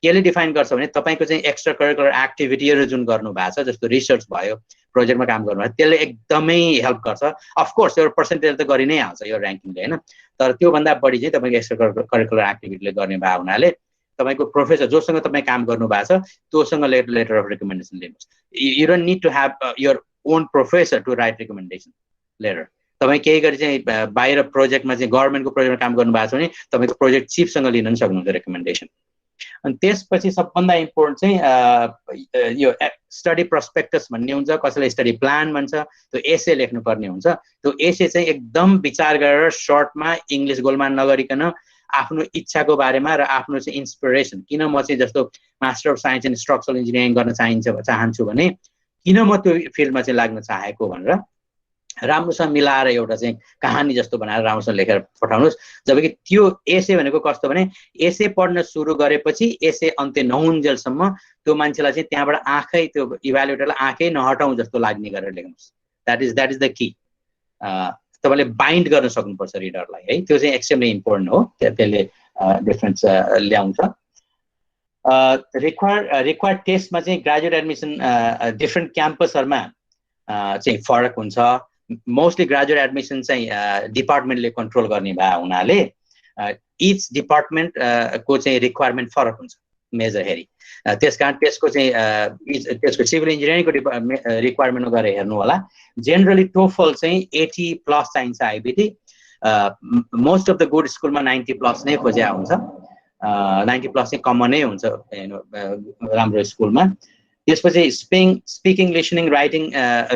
केले डिफाइन गर्छ भने तपाईँको चाहिँ एक्स्ट्रा करिकुलर एक्टिभिटीहरू जुन गर्नु भएको छ, जस्तो रिसर्च भयो, प्रोजेक्टमा काम गर्नुभयो, त्यसले एकदमै हेल्प गर्छ। अफकोर्स यो पर्सेन्टेज त गरि नै हाल्छ यो ऱ्याङ्किङले होइन, तर त्योभन्दा बढी चाहिँ तपाईँको एक्स्ट्रा करिकुलर एक्टिभिटीले गर्ने भएको हुनाले तपाईको प्रोफेसर जोसँग तपाईँ काम गर्नु भएको छ त्योसँग लेटर अफ रिकमेन्डेसन लिनुहोस्. You don't need to have your own professor to write recommendation letter. तपाईँ केही गरी चाहिँ बाहिर प्रोजेक्टमा चाहिँ गभर्मेन्टको प्रोजेक्टमा काम गर्नु भएको छ भने तपाईँको प्रोजेक्ट चिफसँग लिन पनि सक्नुहुन्छ रिकमेन्डेसन. अनि त्यसपछि सबभन्दा इम्पोर्टेन्ट चाहिँ यो स्टडी प्रस्पेक्टस भन्ने हुन्छ, कसैले स्टडी प्लान भन्छ, त्यो एसे लेख्नुपर्ने हुन्छ. त्यो एसे चाहिँ एकदम विचार गरेर सर्टमा इङ्ग्लिस गोलमाल नगरिकन आफ्नो इच्छाको बारेमा र आफ्नो चाहिँ इन्सपिरेसन, किन म चाहिँ जस्तो master of science in structural engineering गर्न चाहन्छु भने किन म त्यो फिल्डमा चाहिँ लाग्न चाहेको भनेर राम्रोसँग मिलाएर एउटा चाहिँ कहानी जस्तो बनाएर राम्रोसँग लेखेर पठाउनुहोस्. जबकि त्यो एसे भनेको कस्तो भने एसे पढ्न सुरु गरेपछि एसे अन्त्य नहुन्जेलसम्म त्यो मान्छेलाई चाहिँ त्यहाँबाट आँखै त्यो इभ्यालुएटरलाई आँखै नहटाउँ जस्तो लाग्ने गरेर लेख्नुहोस्. That is the key. तपाईँले बाइन्ड गर्न सक्नुपर्छ रिडरलाई है. त्यो चाहिँ एक्सट्रिमली इम्पोर्टेन्ट हो. त्यसले डिफरेन्स ल्याउँछ. रिक्वायर्ड टेस्टमा चाहिँ ग्रेजुएट एडमिसन डिफ्रेन्ट क्याम्पसहरूमा चाहिँ फरक हुन्छ. मोस्टली ग्रेजुएट एडमिसन चाहिँ डिपार्टमेन्टले कन्ट्रोल गर्ने भए हुनाले इच डिपार्टमेन्ट को चाहिँ रिक्वायरमेन्ट फरक हुन्छ मेजर हेरी. त्यसकारण त्यसको सिभिल इन्जिनियरिङको रिक्वायरमेन्टमा गएर हेर्नु होला. जेनरली टोफल चाहिँ 80+ चाहिन्छ आइबिटी. मोस्ट अफ द गुड स्कुलमा 90+ नै खोज्या हुन्छ. 90+ चाहिँ कमनै हुन्छ राम्रो स्कुलमा. त्यसपछि स्पिकिङ लिसनिङ राइटिङ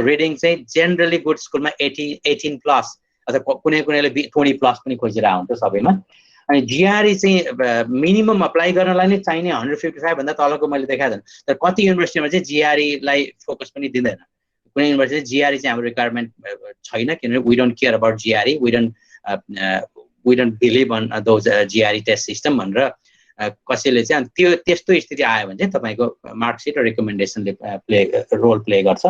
रिडिङ चाहिँ जेनरली गुड स्कुलमा 18+ अथवा कुनैले 20+ पनि खोजिरहेको हुन्छ सबैमा. अनि जिआरई चाहिँ मिनिमम अप्लाई गर्नलाई नै चाहिने 155 भन्दा तलको मैले देखाएको छैन. तर कति युनिभर्सिटीमा चाहिँ जिआरईलाई फोकस पनि दिँदैन. कुनै युनिभर्सिटी जिआरई चाहिँ हाम्रो रिक्वायरमेन्ट छैन, किनभने we don't care about GRE, we don't believe on those GRE test system भनेर कसैले चाहिँ त्यो त्यस्तो स्थिति आयो भने चाहिँ तपाईँको मार्कसिट र रिकमेन्डेसनले रोल प्ले गर्छ.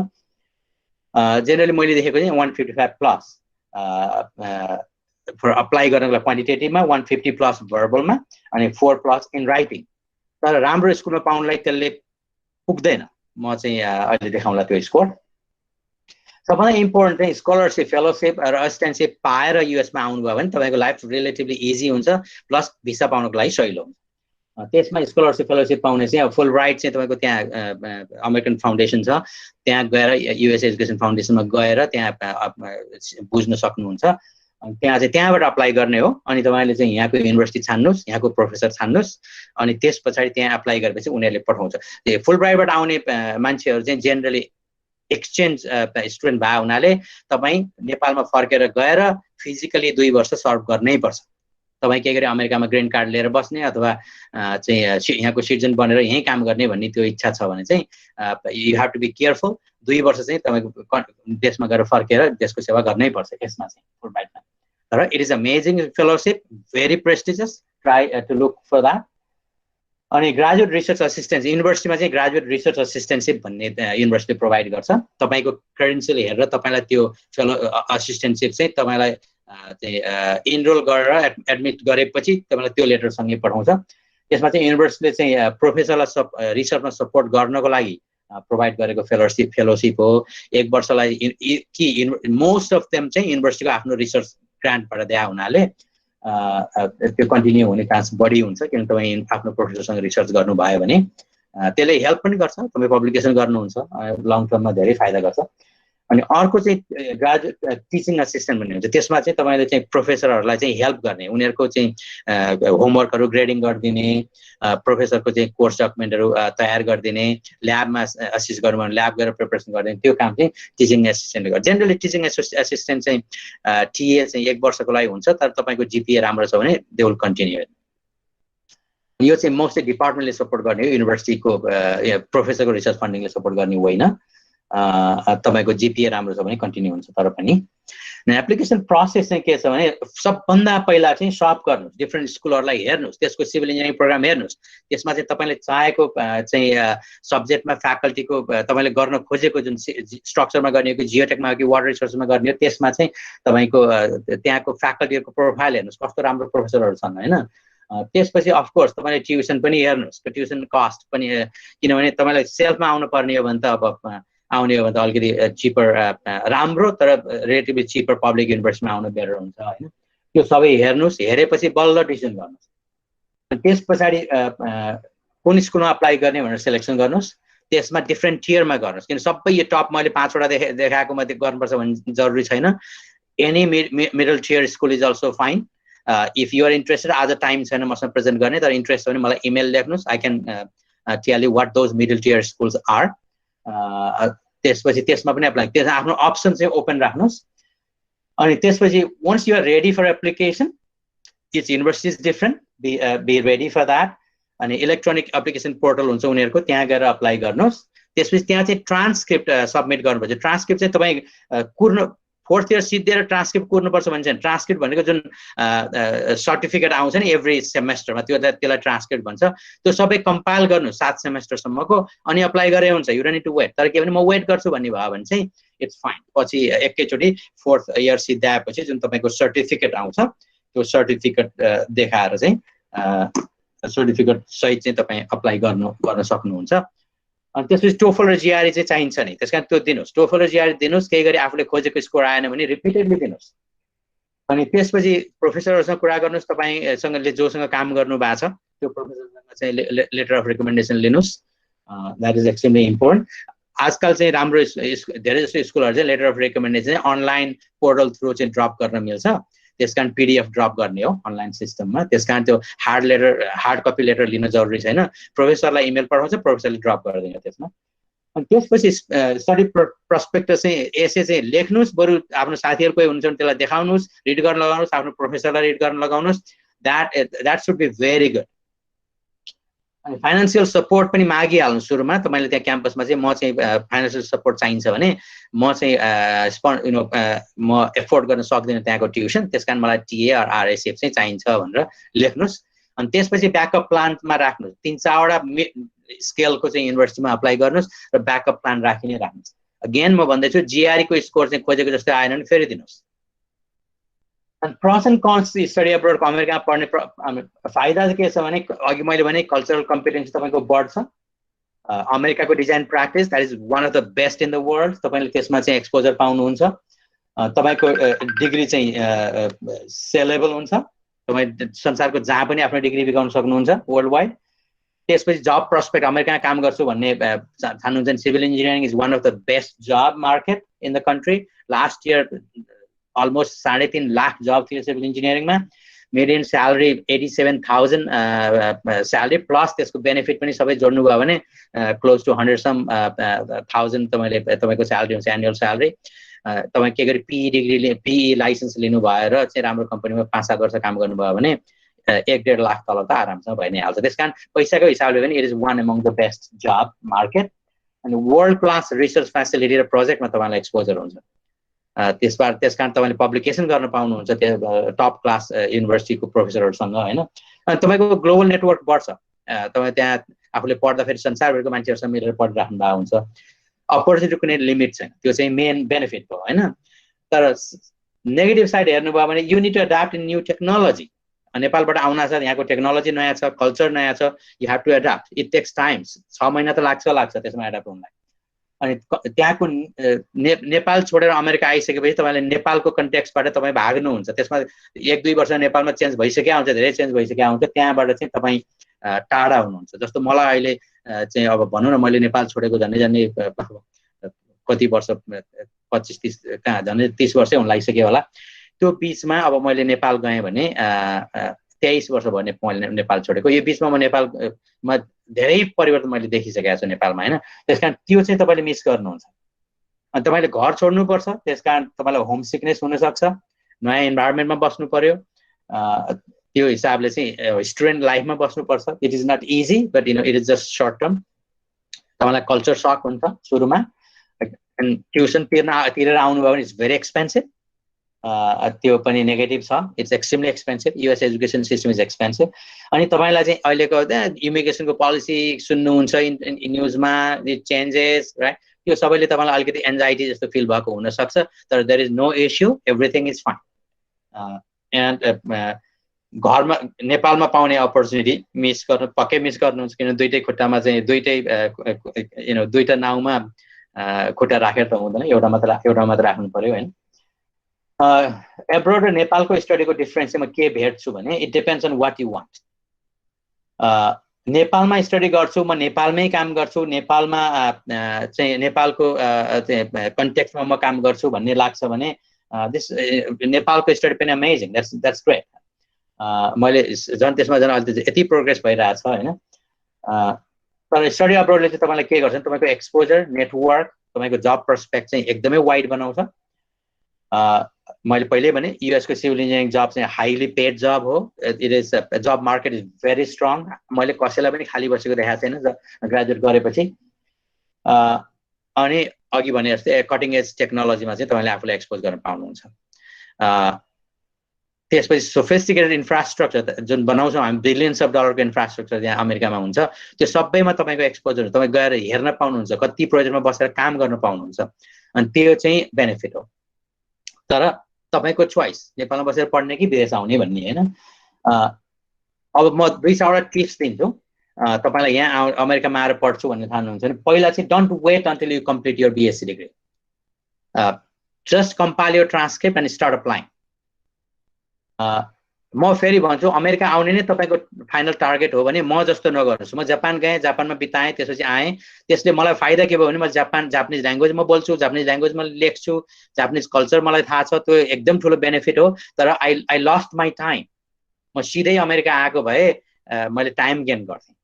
जेनरली मैले देखेको चाहिँ 155+ फर अप्लाई गर्नको लागि क्वान्टिटेटिभमा, 150+ भर्बलमा अनि 4+ इन राइटिङ. तर राम्रो स्कुलमा पाउनलाई त्यसले पुग्दैन. म चाहिँ अहिले देखाउँला त्यो स्कोर. सबभन्दा इम्पोर्टेन्ट चाहिँ स्कलरसिप, फेलोसिप र असिस्टेन्टसिप पाएर युएसमा आउनुभयो भने तपाईँको लाइफ रिलेटिभली इजी हुन्छ, प्लस भिसा पाउनको लागि सजिलो हुन्छ. त्यसमा स्कलरसिप फेलोसिप पाउने चाहिँ फुल ब्राइट चाहिँ तपाईँको त्यहाँ अमेरिकन फाउन्डेसन छ, त्यहाँ गएर युएस एजुकेसन फाउन्डेसनमा गएर त्यहाँ बुझ्न सक्नुहुन्छ. त्यहाँ चाहिँ त्यहाँबाट अप्लाई गर्ने हो. अनि तपाईँले चाहिँ यहाँको युनिभर्सिटी छान्नुहोस्, यहाँको प्रोफेसर छान्नुहोस्, अनि त्यस पछाडि त्यहाँ अप्लाई गरेपछि उनीहरूले पठाउँछ. फुल ब्राइटबाट आउने मान्छेहरू चाहिँ जेनरली एक्सचेन्ज स्टुडेन्ट भए हुनाले तपाईँ नेपालमा फर्केर गएर फिजिकली 2 वर्ष सर्भ गर्नै पर्छ. तपाईँ के गरी अमेरिकामा ग्रिन कार्ड लिएर बस्ने अथवा चाहिँ यहाँको सिटिजन बनेर यहीँ काम गर्ने भन्ने त्यो इच्छा छ भने चाहिँ you have to be careful. 2 वर्ष चाहिँ तपाईँको देशमा गएर फर्केर देशको सेवा गर्नै पर्छ यसमा चाहिँ फुल ब्राइटमा. तर it is amazing fellowship, very prestigious, try to look for that. अनि ग्रेजुएट रिसर्च असिस्टेन्स युनिभर्सिटीमा चाहिँ ग्रेजुएट रिसर्च असिस्टेन्टसिप भन्ने युनिभर्सिटीले प्रोभाइड गर्छ. तपाईँको क्रेडेन्सियल हेरेर तपाईँलाई त्यो फेलो असिस्टेन्टसिप चाहिँ तपाईँलाई चाहिँ इनरोल गरेर एडमिट गरेपछि तपाईँलाई त्यो लेटर सँगै पठाउँछ. त्यसमा चाहिँ युनिभर्सिटीले चाहिँ प्रोफेसरलाई रिसर्चमा सपोर्ट गर्नको लागि प्रोभाइड गरेको फेलोसिप हो. 1 वर्षलाई कि मोस्ट अफ देम चाहिँ युनिभर्सिटीको आफ्नो रिसर्च ग्रान्टबाट दिए हुनाले त्यो कन्टिन्यू हुने चान्स बढी हुन्छ. किनभने तपाईँ आफ्नो प्रोफेसरसँग रिसर्च गर्नुभयो भने त्यसले हेल्प पनि गर्छ. तपाईँ पब्लिकेसन गर्नुहुन्छ, लङ टर्ममा धेरै फाइदा गर्छ. अनि अर्को चाहिँ ग्रेजुएट टिचिङ असिस्टेन्ट भन्ने हुन्छ. त्यसमा चाहिँ तपाईँले चाहिँ प्रोफेसरहरूलाई चाहिँ हेल्प गर्ने, उनीहरूको चाहिँ होमवर्कहरू ग्रेडिङ गरिदिने, प्रोफेसरको चाहिँ कोर्स डकुमेन्टहरू तयार गरिदिने, ल्याबमा असिस्ट गर्नु भने ल्याब गरेर प्रिपरेसन गरिदिने, त्यो काम चाहिँ टिचिङ एसिस्टेन्टले गर्छ. जेनरली टिचिङ एसिस्टेन्ट चाहिँ टिए चाहिँ 1 वर्षको लागि हुन्छ. तर तपाईँको जिपिए राम्रो छ भने दे विल कन्टिन्यू. यो चाहिँ मोस्टली डिपार्टमेन्टले सपोर्ट गर्ने हो, युनिभर्सिटीको प्रोफेसरको रिसर्च फन्डिङले सपोर्ट गर्ने होइन. तपाईँको जिपिए राम्रो छ भने कन्टिन्यू हुन्छ. तर पनि एप्लिकेसन प्रोसेस चाहिँ के छ भने सबभन्दा पहिला चाहिँ सप गर्नुहोस्, डिफ्रेन्ट स्कुलहरूलाई हेर्नुहोस्, त्यसको सिभिल इन्जिनियरिङ प्रोग्राम हेर्नुहोस्. त्यसमा चाहिँ तपाईँले चाहेको चाहिँ सब्जेक्टमा फ्याकल्टीको तपाईँले गर्न खोजेको जुन स्ट्रक्चरमा गर्ने हो कि जियोटेकमा हो कि वाटर रिसोर्समा गर्ने हो, त्यसमा चाहिँ तपाईँको त्यहाँको फ्याकल्टीको प्रोफाइल हेर्नुहोस्, कस्तो राम्रो प्रोफेसरहरू छन् होइन. त्यसपछि अफकोर्स तपाईँले ट्युसन पनि हेर्नुहोस्, ट्युसन कस्ट पनि, किनभने तपाईँलाई सेल्फमा आउनु पर्ने हो भने त अब आउने हो भने त अलिकति चिपर राम्रो तर रिलेटिभली चिपर पब्लिक युनिभर्सिटीमा आउनु बेटर हुन्छ होइन. त्यो सबै हेर्नुहोस्, हेरेपछि बल्ल डिसिजन गर्नुहोस्. त्यस पछाडि कुन स्कुलमा अप्लाई गर्ने भनेर सिलेक्सन गर्नुहोस्, त्यसमा डिफ्रेन्ट टियरमा गर्नुहोस्, किन सबै यो टप मैले 5 वटा देखाएको मध्ये गर्नुपर्छ भन्ने जरुरी छैन। Any middle tier school is also fine. If you are interested, आज टाइम छैन मसँग प्रेजेन्ट गर्ने, तर इन्ट्रेस्ट छ भने मलाई इमेल लेख्नुहोस्, I can tell you what those middle tier schools are. त्यसपछि त्यसमा पनि एप्लाई, त्यस आफ्नो अप्सन चाहिँ ओपन राख्नुहोस्। अनि त्यसपछि once you are ready for application, each university is different, be ready for that. अनि इलेक्ट्रोनिक एप्लिकेसन पोर्टल हुन्छ उनीहरूको, त्यहाँ गएर अप्लाई गर्नुहोस्। त्यसपछि त्यहाँ चाहिँ ट्रान्सक्रिप्ट सबमिट गर्नुपर्छ। ट्रान्सक्रिप्ट चाहिँ तपाईँ कुर्नु 4th इयर सिद्धेर ट्रान्सक्रिप्ट कुर्नुपर्छ भने चाहिँ, ट्रान्सक्रिप्ट भनेको जुन सर्टिफिकेट आउँछ नि एभ्री सेमेस्टरमा, त्यसलाई ट्रान्सक्रिप्ट भन्छ। त्यो सबै कम्पाइल गर्नु 7 सेमेस्टरसम्मको, अनि अप्लाई गरे हुन्छ। You don't need to wait. तर के भने म वेट गर्छु भन्ने भयो भने चाहिँ इट्स फाइन। पछि एकैचोटि 4th इयर सिद्ध्याएपछि जुन तपाईँको सर्टिफिकेट आउँछ, त्यो सर्टिफिकेट देखाएर चाहिँ सर्टिफिकेट सहित चाहिँ तपाईँ अप्लाई गर्न सक्नुहुन्छ। अनि त्यसपछि टोफल र जिआरई चाहिँ चाहिन्छ नि, त्यस कारण त्यो दिनुहोस्। टोफल र जिआरई दिनुहोस्, केही गरी आफूले खोजेको स्कोर आएन भने रिपिटेडली दिनुहोस्। अनि त्यसपछि प्रोफेसरहरूसँग कुरा गर्नुहोस्, तपाईँसँग जोसँग काम गर्नु भएको छ त्यो प्रोफेसरसँग चाहिँ लेटर अफ रिकमेन्डेसन लिनुहोस्। That is extremely important. आजकल चाहिँ राम्रो धेरै जस्तो स्कुलहरू चाहिँ लेटर अफ रिकमेन्डेसन चाहिँ अनलाइन पोर्टल थ्रु चाहिँ ड्रप गर्न मिल्छ। त्यस कारण पीडीएफ ड्रप गर्ने हो अनलाइन सिस्टममा। त्यस कारण त्यो हार्ड कपी लेटर लिन जरुरी छैन। प्रोफेसरलाई इमेल पठाउँछ, प्रोफेसरले ड्रप गरिदिन्छ त्यसमा। अनि त्यसपछि स्टडी प्रस्पेक्टस चाहिँ एसे चाहिँ लेख्नुहोस्, बरु आफ्नो साथीहरू कोही हुनुहुन्छ भने त्यसलाई देखाउनुहोस्, रिड गर्न लगाउनुहोस्, आफ्नो प्रोफेसरलाई रिड गर्न लगाउनुहोस्। That should be very good. अनि फाइनेन्सियल सपोर्ट पनि मागिहाल्नु सुरुमा। तपाईँले त्यहाँ क्याम्पसमा चाहिँ म चाहिँ फाइनेन्सियल सपोर्ट चाहिन्छ भने म चाहिँ म एफोर्ड गर्न सक्दिनँ त्यहाँको ट्युसन, त्यस कारण मलाई टिए अर आरएसएफ चाहिँ चाहिन्छ भनेर लेख्नुहोस्। अनि त्यसपछि ब्याकअप प्लानमा राख्नुहोस्। 3-4 वटा स्केलको चाहिँ युनिभर्सिटीमा अप्लाई गर्नुहोस् र ब्याकअप प्लान राखि नै राख्नुहोस्। अगेन म भन्दैछु जिआरई को स्कोर चाहिँ खोजेको जस्तो आएन भने फेरि दिनुहोस्। अनि प्रस एन्ड कन्स स्टडी अब्रोडको अमेरिकामा पढ्ने फाइदा चाहिँ के छ भने, अघि मैले भने कल्चरल कम्पिटेन्सी तपाईँको बढ्छ। अमेरिकाको design practice that is one of the best in the world. तपाईँले त्यसमा चाहिँ एक्सपोजर पाउनुहुन्छ। तपाईँको डिग्री चाहिँ सेलेबल हुन्छ। तपाईँ संसारको जहाँ पनि आफ्नो डिग्री बिगाउन सक्नुहुन्छ वर्ल्ड वाइड। त्यसपछि जब प्रस्पेक्ट, अमेरिकामा काम गर्छु भन्ने ठान्नुहुन्छ, civil engineering is one of the best job market in the country. Last year almost 3.5 lakh job थियो सिभिल इन्जिनियरिङमा। मिडियन स्यालेरी 87,000 स्यालेरी प्लस त्यसको बेनिफिट पनि सबै जोड्नु भयो भने क्लोज टु 100,000 तपाईँको स्यालेरी हुन्छ, एनुअल स्यालेरी। तपाईँ के गरी पिई डिग्री पिई लाइसेन्स लिनु भएर चाहिँ राम्रो कम्पनीमा 5-7 वर्ष काम गर्नुभयो भने 1-1.5 लाख तल त आरामसँग भइ नै हाल्छ। त्यस कारण पैसाको हिसाबले पनि it is one among the best job market. अनि वर्ल्ड क्लास रिसर्च फेसिलिटी र प्रोजेक्टमा तपाईँलाई एक्सपोजर हुन्छ। त्यस कारण तपाईँले पब्लिकेसन गर्न पाउनुहुन्छ त्यो टप क्लास युनिभर्सिटीको प्रोफेसरहरूसँग होइन। अनि तपाईँको ग्लोबल नेटवर्क बढ्छ। तपाईँ त्यहाँ आफूले पढ्दाखेरि संसारभरिको मान्छेहरूसँग मिलेर पढिराख्नु भएको हुन्छ। अपर्च्युनिटीको कुनै लिमिट छैन, त्यो चाहिँ मेन बेनिफिट हो होइन। तर नेगेटिभ साइड हेर्नुभयो भने you need to adapt in new technology. नेपालबाट आउन छ, यहाँको टेक्नोलोजी नयाँ छ, कल्चर नयाँ छ, you have to adapt. It takes times. 6 महिना त लाग्छ त्यसमा एडाप्ट हुनलाई। अनि त्यहाँको नेपाल छोडेर अमेरिका आइसकेपछि तपाईँले नेपालको कन्टेक्स्टबाट तपाईँ भाग्नुहुन्छ। त्यसमा 1-2 वर्ष नेपालमा चेन्ज भइसक्यो आउँछ, धेरै चेन्ज भइसक्यो आउँछ, त्यहाँबाट चाहिँ तपाईँ टाढा हुनुहुन्छ। जस्तो मलाई अहिले चाहिँ अब भनौँ न, मैले नेपाल छोडेको झन्डै कति वर्ष 25-30 कहाँ झन्डै 30 वर्षै हुन लागिसक्यो होला। त्यो बिचमा अब मैले नेपाल गएँ भने 23 वर्ष भयो मैले नेपाल छोडेको। यो बिचमा म नेपालमा धेरै परिवर्तन मैले देखिसकेको छु नेपालमा होइन। त्यस कारण त्यो चाहिँ तपाईँले मिस गर्नुहुन्छ। अनि तपाईँले घर छोड्नुपर्छ, त्यस कारण तपाईँलाई होम सिकनेस हुनसक्छ, नयाँ इन्भाइरोमेन्टमा बस्नु पर्यो। त्यो हिसाबले चाहिँ स्टुडेन्ट लाइफमा बस्नुपर्छ। It is not easy but it is just short term. तपाईँलाई कल्चर सक हुन्छ सुरुमा। ट्युसन तिरेर आउनुभयो भने इट्स भेरी एक्सपेन्सिभ। त्यो पनि नेगेटिभ छ। It's extremely expensive. US education system is expensive. अनि तपाईँलाई चाहिँ अहिलेको इमिग्रेसनको पोलिसी सुन्नुहुन्छ न्युजमा, चेन्जेस राइट, त्यो सबैले तपाईँलाई अलिकति एन्जाइटी जस्तो फिल भएको हुनसक्छ। तर there is no issue, everything is fine. And घरमा नेपालमा पाउने अपर्च्युनिटी पक्कै मिस गर्नुहुन्छ, किन दुईटै खुट्टामा चाहिँ दुईटा नाउमा खुट्टा राखेर त हुँदैन, एउटा मात्र राख्नु पर्यो होइन। एब्रोड र नेपालको स्टडीको डिफरेन्स चाहिँ म के भेट्छु भने, it depends on what you want. नेपालमा स्टडी गर्छु, म नेपालमै काम गर्छु, नेपालमा चाहिँ नेपालको कन्टेक्स्टमा म काम गर्छु भन्ने लाग्छ भने दिस नेपालको स्टडी पनि अमेजिङ, द्याट्स ग्रेट। मैले झन् त्यसमा झन् अहिले यति प्रोग्रेस भइरहेछ होइन। तर स्टडी अब्रोडले चाहिँ तपाईँलाई के गर्छ, तपाईँको एक्सपोजर, नेटवर्क, तपाईँको जब पर्सपेक्ट चाहिँ एकदमै वाइड बनाउँछ। मैले पहिले भने युएसको सिभिल इन्जिनियरिङ जब चाहिँ हाइली पेड जब हो, it is job market is very strong. मैले कसैलाई पनि खाली बसेको देखाएको छैन ग्रेजुएट गरेपछि। अनि अघि भने जस्तै कटिङ एज टेक्नोलोजीमा चाहिँ तपाईँले आफूलाई एक्सपोज गर्न पाउनुहुन्छ। त्यसपछि सोफिस्टिकेटेड इन्फ्रास्ट्रक्चर जुन बनाउँछौँ हामी, बिलियन्स अफ डलरको इन्फ्रास्ट्रक्चर त्यहाँ अमेरिकामा हुन्छ, त्यो सबैमा तपाईँको एक्सपोजर, तपाईँ गएर हेर्न पाउनुहुन्छ, कति प्रोजेक्टमा बसेर काम गर्न पाउनुहुन्छ, अनि त्यो चाहिँ बेनिफिट हो। तर तपाईँको चोइस नेपालमा बसेर पढ्ने कि विदेश आउने भन्ने होइन। अब म 2-4 टिप्स दिन्छु तपाईँलाई यहाँ अमेरिकामा आएर पढ्छु भन्ने ठान्नुहुन्छ भने। पहिला चाहिँ don't wait until you complete your BSc degree, just compile your transcript and start applying. म फेरि भन्छु अमेरिका आउने नै तपाईँको फाइनल टार्गेट हो भने म जस्तो नगर्नुहोस्। म जापान गएँ, जापानमा बिताएँ, त्यसपछि आएँ। त्यसले मलाई फाइदा के भयो भने म जापानिज ल्याङ्ग्वेज म बोल्छु, जापानिज ल्याङ्ग्वेजमा लेख्छु, जापानिज कल्चर मलाई थाहा छ, त्यो एकदम ठुलो बेनिफिट हो। तर आई लस्ट माई टाइम। म सिधै अमेरिका आएको भए मैले टाइम गेन गर्थेँ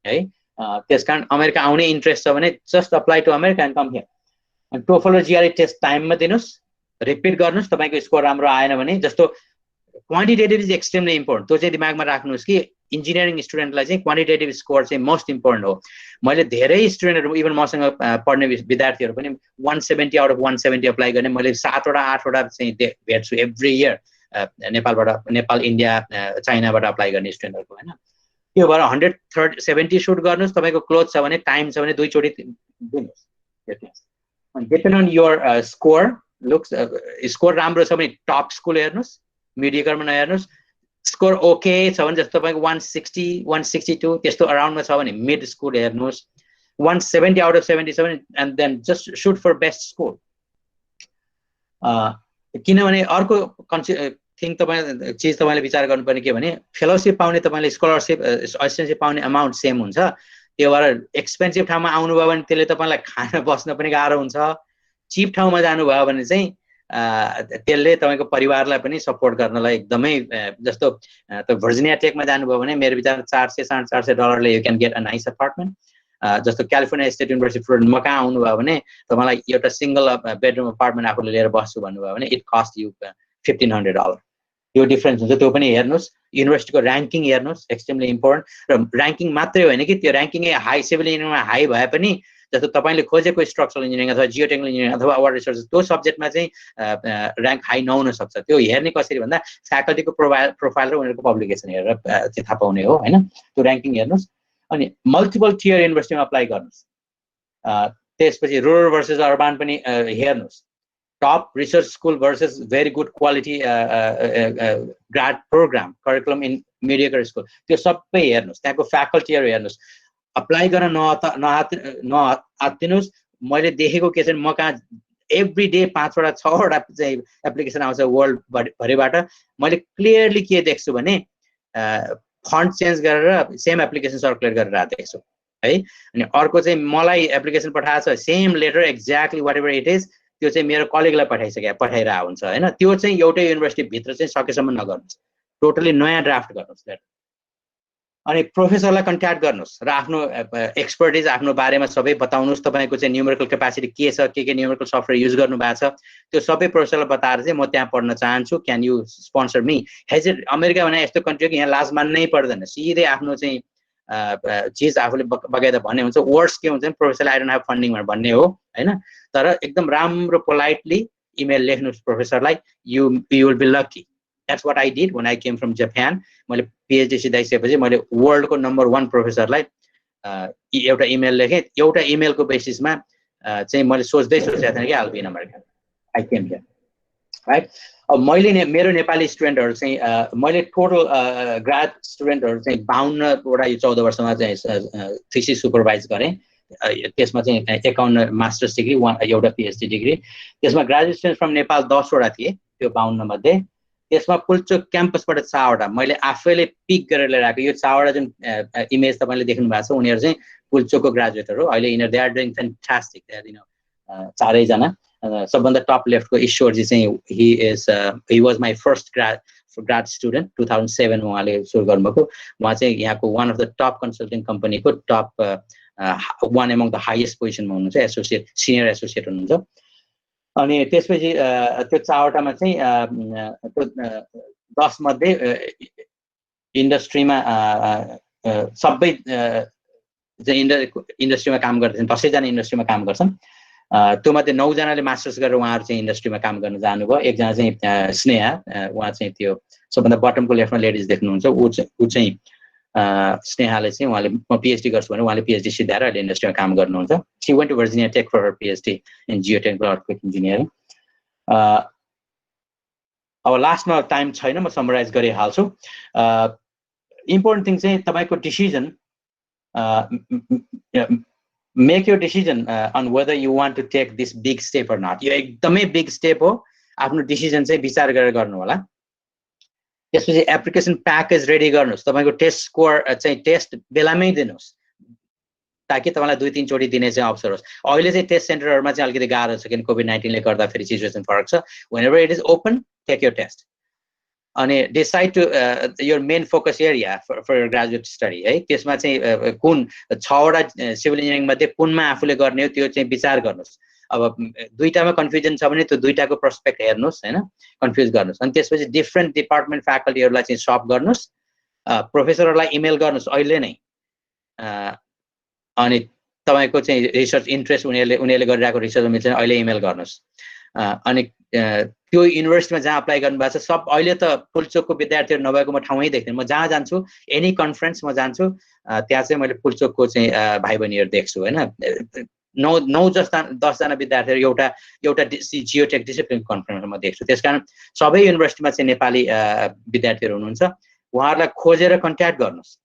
है। त्यसकारण अमेरिका आउने इन्ट्रेस्ट छ भने just apply to America and come here. TOEFL र जिआरई टेस्ट टाइममा दिनुहोस्, रिपिट गर्नुहोस्। तपाईँको स्कोर राम्रो आएन भने, जस्तो क्वान्टिटेटिभ इज एक्सट्रिमली इम्पोर्टेन्ट, त्यो चाहिँ दिमागमा राख्नुहोस् कि इन्जिनियरिङ स्टुडेन्टलाई चाहिँ क्वान्टिटेटिभ स्कोर चाहिँ मोस्ट इम्पोर्टेन्ट हो। मैले धेरै स्टुडेन्टहरू, इभन मसँग पढ्ने विद्यार्थीहरू पनि 170 आउट अफ 170 अप्लाई गर्ने मैले 7वटा 8वटा चाहिँ भेट्छु एभ्री इयर। नेपालबाट, नेपाल, इन्डिया, चाइनाबाट अप्लाई गर्ने स्टुडेन्टहरूको होइन। त्यो भएर 170 सुट गर्नुहोस्। तपाईँको क्लोज छ भने, टाइम छ भने 2 चोटि दिनुहोस्। Depend on your score looks. Score राम्रो छ भने टप स्कुल हेर्नुहोस्, मिडियकरमा नहेर्नुहोस्। स्कोर ओके छ भने, जस्तो तपाईँको 160 162 त्यस्तो अराउन्डमा छ भने मिड स्कुल हेर्नुहोस्। 170 आउट अफ 70 छ भने and then just shoot for best school. किनभने अर्को चिज तपाईँले विचार गर्नुपर्ने के भने, फेलोसिप पाउने, तपाईँले स्कलरसिप असिस्टेन्टसिप पाउने अमाउन्ट सेम हुन्छ। त्यो भएर एक्सपेन्सिभ ठाउँमा आउनुभयो भने त्यसले तपाईँलाई खान बस्न पनि गाह्रो हुन्छ। चिप ठाउँमा जानुभयो भने चाहिँ त्यसले तपाईँको परिवारलाई पनि सपोर्ट गर्नलाई एकदमै, जस्तो भर्जिनिया टेकमा जानुभयो भने मेरो विचार $400-450 you can get a nice apartment. जस्तो क्यालिफोर्निया स्टेट युनिभर्सिटी स्टुडेन्ट म कहाँ आउनुभयो भने तपाईँलाई एउटा सिङ्गल बेडरुम अपार्टमेन्ट आफूले लिएर बस्छु भन्नुभयो भने इट कस्ट यु $1,500। त्यो डिफ्रेन्स हुन्छ, त्यो पनि हेर्नुहोस्। युनिभर्सिटीको ऱ्याङ्किङ हेर्नुहोस्, एक्सट्रिमली इम्पोर्टेन्ट। र ऱ्याङ्किङ मात्रै होइन कि त्यो ऱ्याङ्किङ हाई, सिभिल इन्जिनियरिङमा हाई भए पनि जस्तो तपाईँले खोजेको स्ट्रक्चरल इन्जिनियरिङ अथवा जियोटेक्निकल इन्जिनियरिङ अथवा वाटर रिसोर्स, त्यो सब्जेक्टमा चाहिँ ऱ्याङ्क हाई नहुन सक्छ। त्यो हेर्ने कसरी भन्दा फ्याकल्टीको प्रोफाइल र उनीहरूको पब्लिकेसन हेरेर चाहिँ थाहा पाउने हो होइन। त्यो ऱ्याङ्किङ हेर्नुहोस्। अनि मल्टिपल टियर युनिभर्सिटीमा अप्लाई गर्नुहोस्। त्यसपछि रुरल भर्सेस अर्बान पनि हेर्नुहोस्। Top research school versus very good quality grad program, curriculum in mediocre school, त्यो सबै हेर्नुहोस्। त्यहाँको फ्याकल्टीहरू हेर्नुहोस्। अप्लाई गर्न नआत्तिनुहोस्। मैले देखेको के छ, म कहाँ एभ्री डे 5वटा 6वटा चाहिँ एप्लिकेसन आउँछ वर्ल्ड भरिबाट। मैले क्लियरली के देख्छु भने फन्ट चेन्ज गरेर सेम एप्लिकेसन सर्कुलेट गरेर राखेको छु है। अनि अर्को चाहिँ मलाई एप्लिकेसन पठाएको छ, same letter exactly whatever it is, त्यो चाहिँ मेरो कलिगलाई पठाइरहेको हुन्छ होइन। त्यो चाहिँ एउटै युनिभर्सिटीभित्र चाहिँ सकेसम्म नगर्नुहोस्, टोटली नयाँ ड्राफ्ट गर्नुहोस् लेटर। अनि प्रोफेसरलाई कन्ट्याक्ट गर्नुहोस् र आफ्नो एक्सपर्टिज, आफ्नो बारेमा सबै बताउनुहोस्। तपाईँको चाहिँ न्युमेरिकल क्यापासिटी के छ, के न्युमेरिकल सफ्टवेयर युज गर्नु भएको छ, त्यो सबै प्रोफेसरलाई बताएर चाहिँ म त्यहाँ पढ्न चाहन्छु, क्यान यु स्पोन्सर मी। हेजिट अमेरिका भने यस्तो कन्ट्री हो कि यहाँ लाज मान्नै पर्दैन, सिधै आफ्नो चाहिँ चिज आफूले बगाइदा भन्ने हुन्छ। वर्ड्स के हुन्छ भने प्रोफेसरले आई डोन्ट ह्याभ फन्डिङ भन्ने हो होइन। तर एकदम राम्रो पोलाइटली इमेल लेख्नुहोस् प्रोफेसरलाई, you will be lucky. That's what I did when I came from Japan. मैले PhD सिधाइसकेपछि मैले वर्ल्डको नम्बर 1 प्रोफेसरलाई एउटा इमेल लेखेँ। एउटा इमेलको बेसिसमा चाहिँ मैले सोचेको थिएँ कि I'll be in America. I came here. Right? अब मैले मेरो नेपाली स्टुडेन्टहरू चाहिँ मैले टोटल ग्राड स्टुडेन्टहरू चाहिँ 52वटा यो 14 वर्षमा चाहिँ थ्रिसिस सुपरभाइज गरेँ। त्यसमा चाहिँ 51 मास्टर्स डिग्री, एउटा PhD डिग्री। त्यसमा ग्रेजुएट स्टुडेन्ट फ्रम नेपाल 10वटा थिए त्यो 52 मध्ये। त्यसमा पुल्चोक क्याम्पसबाट 6वटा मैले आफैले पिक गरेर लिएर आएको। यो 6वटा जुन इमेज तपाईँले देख्नु भएको छ उनीहरू चाहिँ पुल्चोकको ग्रेजुएटहरू हो। अहिले यिनीहरू they are doing fantastic. They are चारैजना। सबभन्दा टप लेफ्टको ईश्वरजी चाहिँ he was my first grad student 2007 मा उहाँले सुरु गर्नुभएको। उहाँ चाहिँ यहाँको one of the top consulting कम्पनीको top one among the highest पोजिसनमा हुनुहुन्छ, एसोसिएट सिनियर एसोसिएट हुनुहुन्छ। अनि त्यसपछि त्यो 4वटामा चाहिँ 10 मध्ये इन्डस्ट्रीमा सबै चाहिँ इन्डस्ट्रीमा काम गर्छन्। 10 जना इन्डस्ट्रीमा काम गर्छन्। त्यो मध्ये 9 जनाले मास्टर्स गरेर उहाँहरू चाहिँ इन्डस्ट्रीमा काम गर्न जानुभयो। एकजना चाहिँ स्नेहा, उहाँ चाहिँ त्यो सबभन्दा बटमको लेफ्टमा लेडिज देख्नुहुन्छ, ऊ चाहिँ स्नेहाले चाहिँ उहाँले म पिएचडी गर्छु भने उहाँले पिएचडी सिधाएर अहिले इन्डस्ट्रीमा काम गर्नुहुन्छ। She went to Virginia Tech for her PhD in geotechnical earthquake engineering. अब लास्टमा टाइम छैन, म समराइज गरिहाल्छु। इम्पोर्टेन्ट थिङ चाहिँ तपाईँको decision, make your decision on whether you want to take this big step or not. यो एकदमै big step हो, आफ्नो डिसिजन चाहिँ विचार गरेर गर्नु होला। त्यसपछि एप्लिकेसन प्याकेज रेडी गर्नुहोस्। तपाईँको टेस्ट स्कोर चाहिँ टेस्ट बेलामै दिनुहोस् ताकि तपाईँलाई 2-3 चोटि दिने चाहिँ अवसर होस्। अहिले चाहिँ टेस्ट सेन्टरहरूमा चाहिँ अलिकति गाह्रो छ किन कोभिड-19 ले गर्दाखेरि सिचुएसन फरक छ। Whenever it is open take your test. अनि decide to your main focus area for your graduate study है। त्यसमा चाहिँ कुन 6वटा सिभिल इन्जिनियरिङ मध्ये कुनमा आफूले गर्ने हो त्यो चाहिँ विचार गर्नुहोस्। अब 2टामा कन्फ्युजन छ भने त्यो 2टाको पर्सपेक्ट हेर्नुहोस् हैन, कन्फ्युज गर्नुहोस्। अनि त्यसपछि डिफ्रेन्ट डिपार्टमेन्ट फ्याकल्टीहरूलाई चाहिँ सप गर्नुहोस्, प्रोफेसरहरूलाई इमेल गर्नुहोस् अहिले नै। अनि तपाईँको चाहिँ रिसर्च इन्ट्रेस्ट उनीहरूले गरिरहेको रिसर्चमा चाहिँ अहिले इमेल गर्नुहोस्। अनि त्यो युनिभर्सिटीमा जहाँ अप्लाई गर्नुभएको छ सब अहिले त पुल्चोकको विद्यार्थीहरू नभएको म ठाउँमै देख्दिनँ। म जहाँ जान्छु एनी कन्फरेन्स म जान्छु त्यहाँ चाहिँ मैले पुल्चोकको चाहिँ भाइ बहिनीहरू देख्छु हैन। 10 जना विद्यार्थीहरू एउटा जियोटेक डिसिप्लिन कन्फरेन्समा देख्छु। त्यसकारण सबै युनिभर्सिटीमा चाहिँ नेपाली विद्यार्थीहरू हुनुहुन्छ, उहाँहरूलाई खोजेर कन्ट्याक्ट गर्नुहोस्।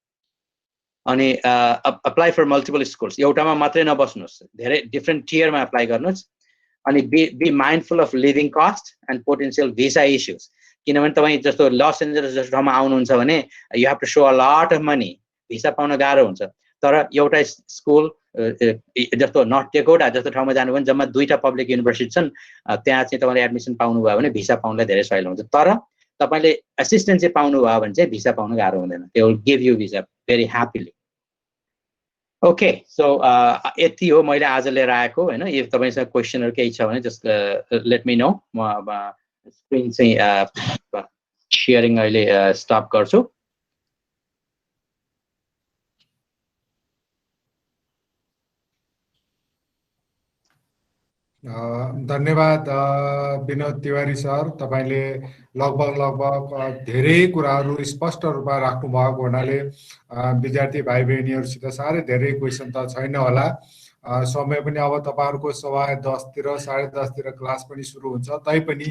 अनि अप्लाई फर मल्टिपल स्कुल्स, एउटामा मात्रै नबस्नुहोस्, धेरै डिफ्रेन्ट टियरमा अप्लाई गर्नुहोस्। अनि be mindful of living cost and potential visa issues. किनभने तपाईँ जस्तो लस एन्जलस जस्तो ठाउँमा आउनुहुन्छ भने you have to show a lot of money, visa पाउन गाह्रो हुन्छ। तर एउटा स्कुल जस्तो नर्थ डेकोटा जस्तो ठाउँमा जानु भने जम्मा 2टा पब्लिक युनिभर्सिटी छन्, त्यहाँ चाहिँ तपाईँले एडमिसन पाउनुभयो भने भिसा पाउनलाई धेरै सजिलो हुन्छ। तर तपाईँले एसिस्टेन्ट चाहिँ पाउनुभयो भने चाहिँ भिसा पाउन गाह्रो हुँदैन। They will give you visa very happily. Okay, so यति हो मैले आज लिएर आएको हैन। यदि तपाईसँग क्वेसनहरु केही छ भने जस्ट लेट मी नो। म अब स्क्रिन चाहिँ शेयरिङ अहिले स्टप गर्छु। धन्यवाद विनोद तिवारी सर, तपाईले लगभग धेरै कुराहरू स्पष्ट रूपमा राख्नु भएको हुनाले विद्यार्थी भाइ बहिनीहरुसित साह्रै धेरै क्वेशन त छैन होला। समय पनि अब तपाईहरुको 10:15 तिर 10:30 तिर क्लास पनि सुरु हुन्छ, तैपनि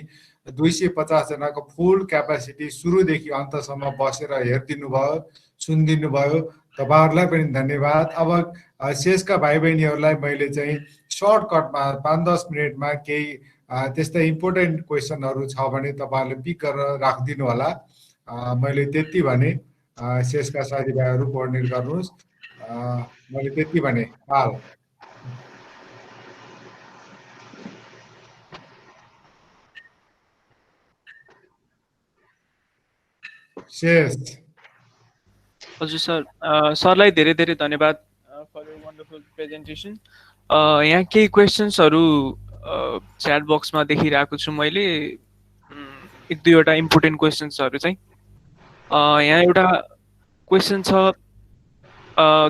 250 जनाको फुल क्यापासिटी सुरुदेखि अन्तसम्म बसेर हेर्दिनु भयो, सुनिदिनु भयो, तपाईहरुलाई पनि धन्यवाद। अब शेषका भाइ बहिनीहरुलाई मैले चाहिँ सर्टकटमा 5-10 मिनेटमा केही त्यस्तै इम्पोर्टेन्ट क्वेशनहरु छ भने तपाईहरुले पिक गरेर राखिदिनु होला। मैले त्यति भने शेषका साथीभाइहरु कोअर्डिनेट गर्नुस्। मैले त्यति भने हाल शेष। हजुर सर, सरलाई धेरै धेरै धन्यवाद फर योर वन्डरफुल प्रेजेन्टेसन। यहाँ केही क्वेशन्सहरु च्याट बक्समा देखिरहेको छु मैले, 1-2वटा इम्पोर्टेन्ट क्वेशन्सहरु चाहिँ। यहाँ एउटा क्वेशन छ,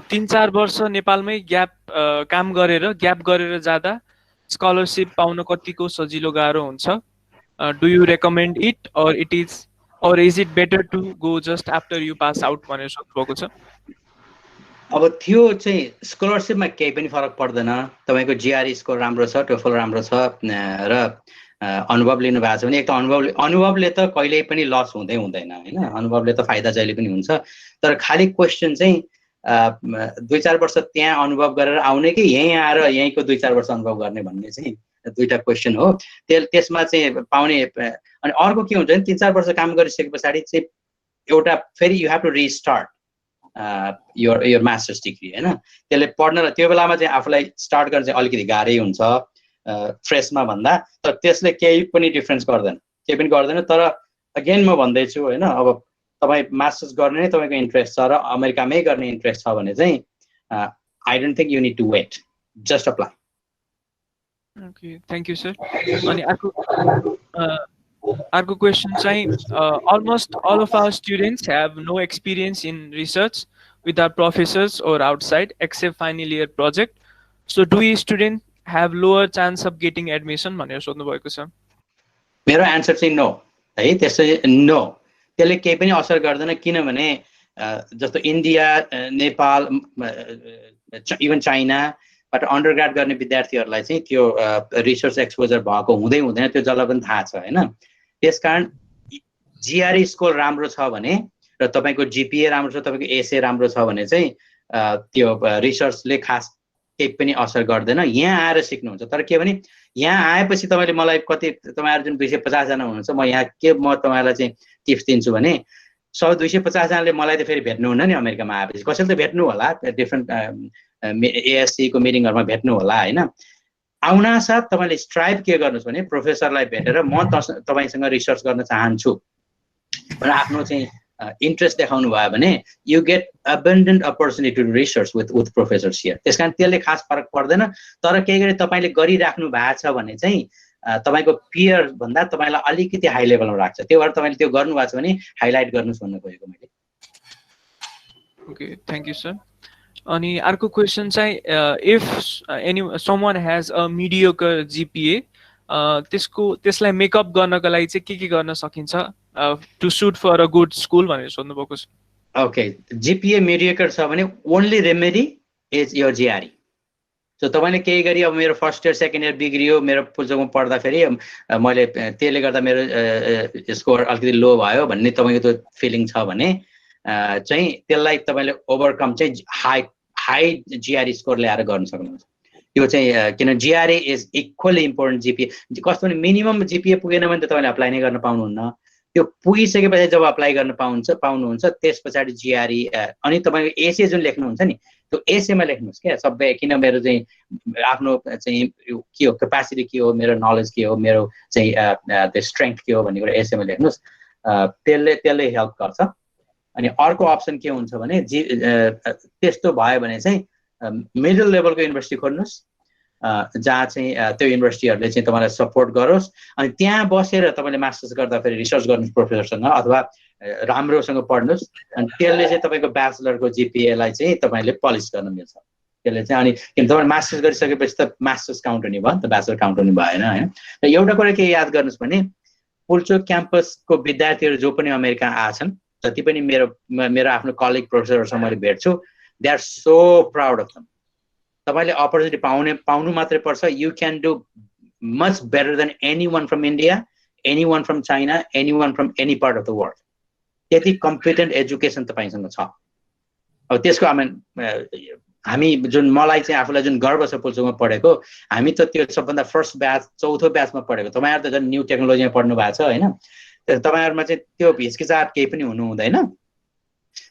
3-4 वर्ष नेपालमै काम गरेर ग्याप गरेर जाँदा स्कलरशिप पाउन कतिको सजिलो गाह्रो हुन्छ? Do you recommend it or is it better to go just after you pass out भनेर सोध्नुभएको छ। अब त्यो चाहिँ स्कलरशिपमा केही पनि फरक पर्दैन। तपाईको जीआरई स्कोर राम्रो छ, टोफल राम्रो छ र अनुभव लिनु भएको छ भने एक त अनुभवले त कहिल्यै पनि लस हुँदैन हैन, अनुभवले त फाइदा जहिले पनि हुन्छ। तर खाली क्वेशन चाहिँ 2-4 वर्ष त्यहाँ अनुभव गरेर आउने कि यही आएर यहीँको 2-4 वर्ष अनुभव गर्ने भन्ने चाहिँ दुईटा क्वेसन हो। त्यसमा चाहिँ पाउने। अनि अर्को के हुन्छ भने 3-4 वर्ष काम गरिसके पछाडि चाहिँ एउटा फेरि you have to restart your master's degree हैन। त्यसले पढ्न त्यो बेलामा चाहिँ आफूलाई स्टार्ट गर्न चाहिँ अलिकति गाह्रै हुन्छ फ्रेसमा भन्दा, तर त्यसले केही पनि डिफरेन्स गर्दैन, केही पनि गर्दैन। तर अगेन म भन्दैछु हैन, अब तपाईँ मास्टर्स गर्ने नै तपाईँको इन्ट्रेस्ट छ र अमेरिकामै गर्ने इन्ट्रेस्ट छ भने चाहिँ I don't think you need to wait, just apply. Okay, thank you sir. अनि अर्को क्वेसन चाहिँ almost all of our students have no experience in research with our professors or outside except final year project. So do we student have lower chance of getting admission भनेर सोध्नु भएको छ। मेरो answer चाहिँ no है, त्यसै no, त्यसले केही पनि असर गर्दैन। किनभने जस्तो इन्डिया, नेपाल, इभन चाइनाबाट अन्डरग्रेड गर्ने विद्यार्थीहरूलाई चाहिँ त्यो रिसर्च एक्सपोजर भएको हुँदै हुँदैन, त्यो जसलाई पनि थाहा छ हैन। त्यसकारण जिआरई स्कोर राम्रो छ भने र तपाईँको जिपिए राम्रो छ, तपाईँको एसए राम्रो छ भने चाहिँ त्यो रिसर्चले खास केही पनि असर गर्दैन। यहाँ आएर सिक्नुहुन्छ। तर के भने यहाँ आएपछि तपाईँले मलाई कति, तपाईँहरू जुन 250 जना हुनुहुन्छ, म यहाँ के म तपाईँलाई चाहिँ टिप्स दिन्छु भने 250 जनाले मलाई त फेरि भेट्नुहुन्न नि अमेरिकामा आएपछि, कसैले त भेट्नु होला, डिफ्रेन्ट एएससी को मिटिङहरूमा भेट्नु होला हैन। आउनासाथ तपाईँले स्ट्राइप के गर्नुहोस् भने प्रोफेसरलाई भेटेर म तपाईँसँग रिसर्च गर्न चाहन्छु भनेर आफ्नो चाहिँ इन्ट्रेस्ट देखाउनु भयो भने you get abundant opportunity to research with professors here. त्यसकारण त्यसले खास फरक पर्दैन। तर केही गरी तपाईँले गरिराख्नु भएको छ भने चाहिँ तपाईँको पियर भन्दा तपाईँलाई अलिकति हाई लेभलमा राख्छ। त्यो भएर तपाईँले त्यो गर्नुभएको छ भने हाइलाइट गर्नुहोस् भन्न खोजेको मैले। Okay, thank you sir. अनि अर्को क्वेसन चाहिँ if someone has a mediocre GPA त्यसलाई मेकअप गर्नको लागि चाहिँ के गर्न सकिन्छ to shoot for a good school भनेर सोध्नु भएको छ। ओके, जिपिए मिडियोकर छ भने only remedy is your GRE. So तपाईँले केही गरी अब मेरो फर्स्ट इयर सेकेन्ड इयर बिग्रियो, मेरो पुल्चोकमा पढ्दाखेरि मैले त्यसले गर्दा मेरो स्कोर अलिकति लो भयो भन्ने तपाईँको त्यो फिलिङ छ भने चाहिँ त्यसलाई तपाईँले ओभरकम चाहिँ हाई जिआरई स्कोर ल्याएर गर्न सक्नुहुन्छ। त्यो चाहिँ किन जिआरई इज इक्वली इम्पोर्टेन्ट जिपिए। कस्तो भने मिनिमम जिपिए पुगेन भने त तपाईँले अप्लाई नै गर्न पाउनुहुन्न। त्यो पुगिसकेपछि जब अप्लाई गर्न पाउनुहुन्छ त्यस पछाडि जिआरई अनि तपाईँको एसए जुन लेख्नुहुन्छ नि त्यो एसएमा लेख्नुहोस् क्या सबै। किन मेरो चाहिँ आफ्नो चाहिँ के हो क्यापासिटी के हो, मेरो नलेज के हो, मेरो चाहिँ त्यो स्ट्रेङ्थ के हो भन्ने कुरा एसएमा लेख्नुहोस्। त्यसले हेल्प गर्छ। अनि अर्को अप्सन के हुन्छ भने त्यस्तो भयो भने चाहिँ मिडल लेभलको युनिभर्सिटी खोल्नुहोस् जहाँ चाहिँ त्यो युनिभर्सिटीहरूले चाहिँ तपाईँलाई सपोर्ट गरोस्। अनि त्यहाँ बसेर तपाईँले मास्टर्स गर्दाखेरि रिसर्च गर्नुहोस् प्रोफेसरसँग अथवा राम्रोसँग पढ्नुहोस्। अनि त्यसले चाहिँ तपाईँको ब्याचलरको जिपिएलाई चाहिँ तपाईँले पलिस गर्न मिल्छ। त्यसले चाहिँ अनि किन तपाईँ मास्टर्स गरिसकेपछि त मास्टर्स काउन्ट हुने भयो नि त, ब्याचलर काउन्ट हुने भएन होइन। र एउटा कुरा के याद गर्नुहोस् भने पुल्चोक क्याम्पसको विद्यार्थीहरू जो पनि अमेरिका आछन्, जति पनि मेरो आफ्नो कलिग प्रोफेसरहरूसँग मैले भेट्छु, they are so proud of them. तपाईँले अपर्च्युनिटी पाउनु मात्रै पर्छ। You can do much better than any one from India, any one from China, any one from any part of the world. त्यति कम्पिटेन्ट एजुकेसन तपाईँसँग छ। अब त्यसको हामी जुन मलाई चाहिँ आफूलाई जुन गर्व छ पुल्चोकमा पढेको, हामी त त्यो सबभन्दा फर्स्ट ब्याच चौथो ब्याचमा पढेको। तपाईँहरू त झन् न्यू टेक्नोलोजीमा पढ्नु भएको छ होइन। तपाईँहरूमा चाहिँ त्यो हिचकिचाहट केही पनि हुनु हुँदैन।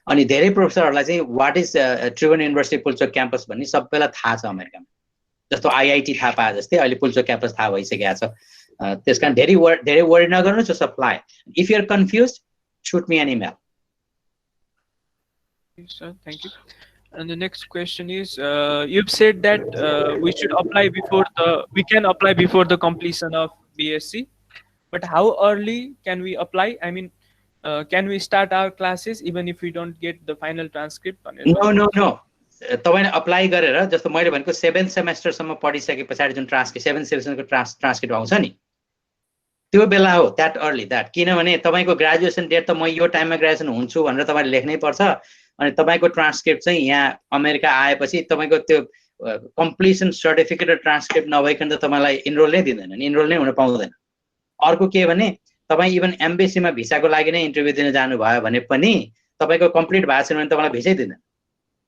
अनि धेरै प्रोफेसरहरूलाई चाहिँ what is Tribhuvan University Pulchowk campus भन्ने सबैलाई थाहा छ अमेरिकामा। जस्तो आइआइटी थाहा पाए जस्तै अहिले पुल्चोक क्याम्पस थाहा भइसकेको छ। त्यस कारण धेरै वरी नगर्नुहोस्, just apply. If you are confuse shoot me an email. Okay, sir, thank you. And the next question is, you've said that we can apply before the completion of BSc, but how early can we apply? I mean, can we start our classes even if we don't get the final transcript? No. तपाईँले apply गरेर जस्तो मैले भनेको 7th सेमेस्टरसम्म पढिसके पछाडि जुन transcript 7th सेमेस्टरको transcript आउँछ नि त्यो बेला हो द्याट अर्ली द्याट। किनभने तपाईँको ग्रेजुएसन डेट त म यो टाइममा ग्रेजुएसन हुन्छु भनेर तपाईँले लेख्नै पर्छ। अनि तपाईँको ट्रान्सक्रिप्ट चाहिँ यहाँ अमेरिका आएपछि तपाईँको त्यो कम्प्लिसन सर्टिफिकेट र ट्रान्सक्रिप्ट नभइकन त तपाईँलाई इनरोल नै दिँदैन, इनरोल नै हुन पाउँदैन। अर्को के भने तपाईँ इभन एम्बेसीमा भिसाको लागि नै इन्टरभ्यू दिन जानुभयो भने पनि तपाईँको कम्प्लिट भएको छैन भने तपाईँलाई भिसै दिँदैन।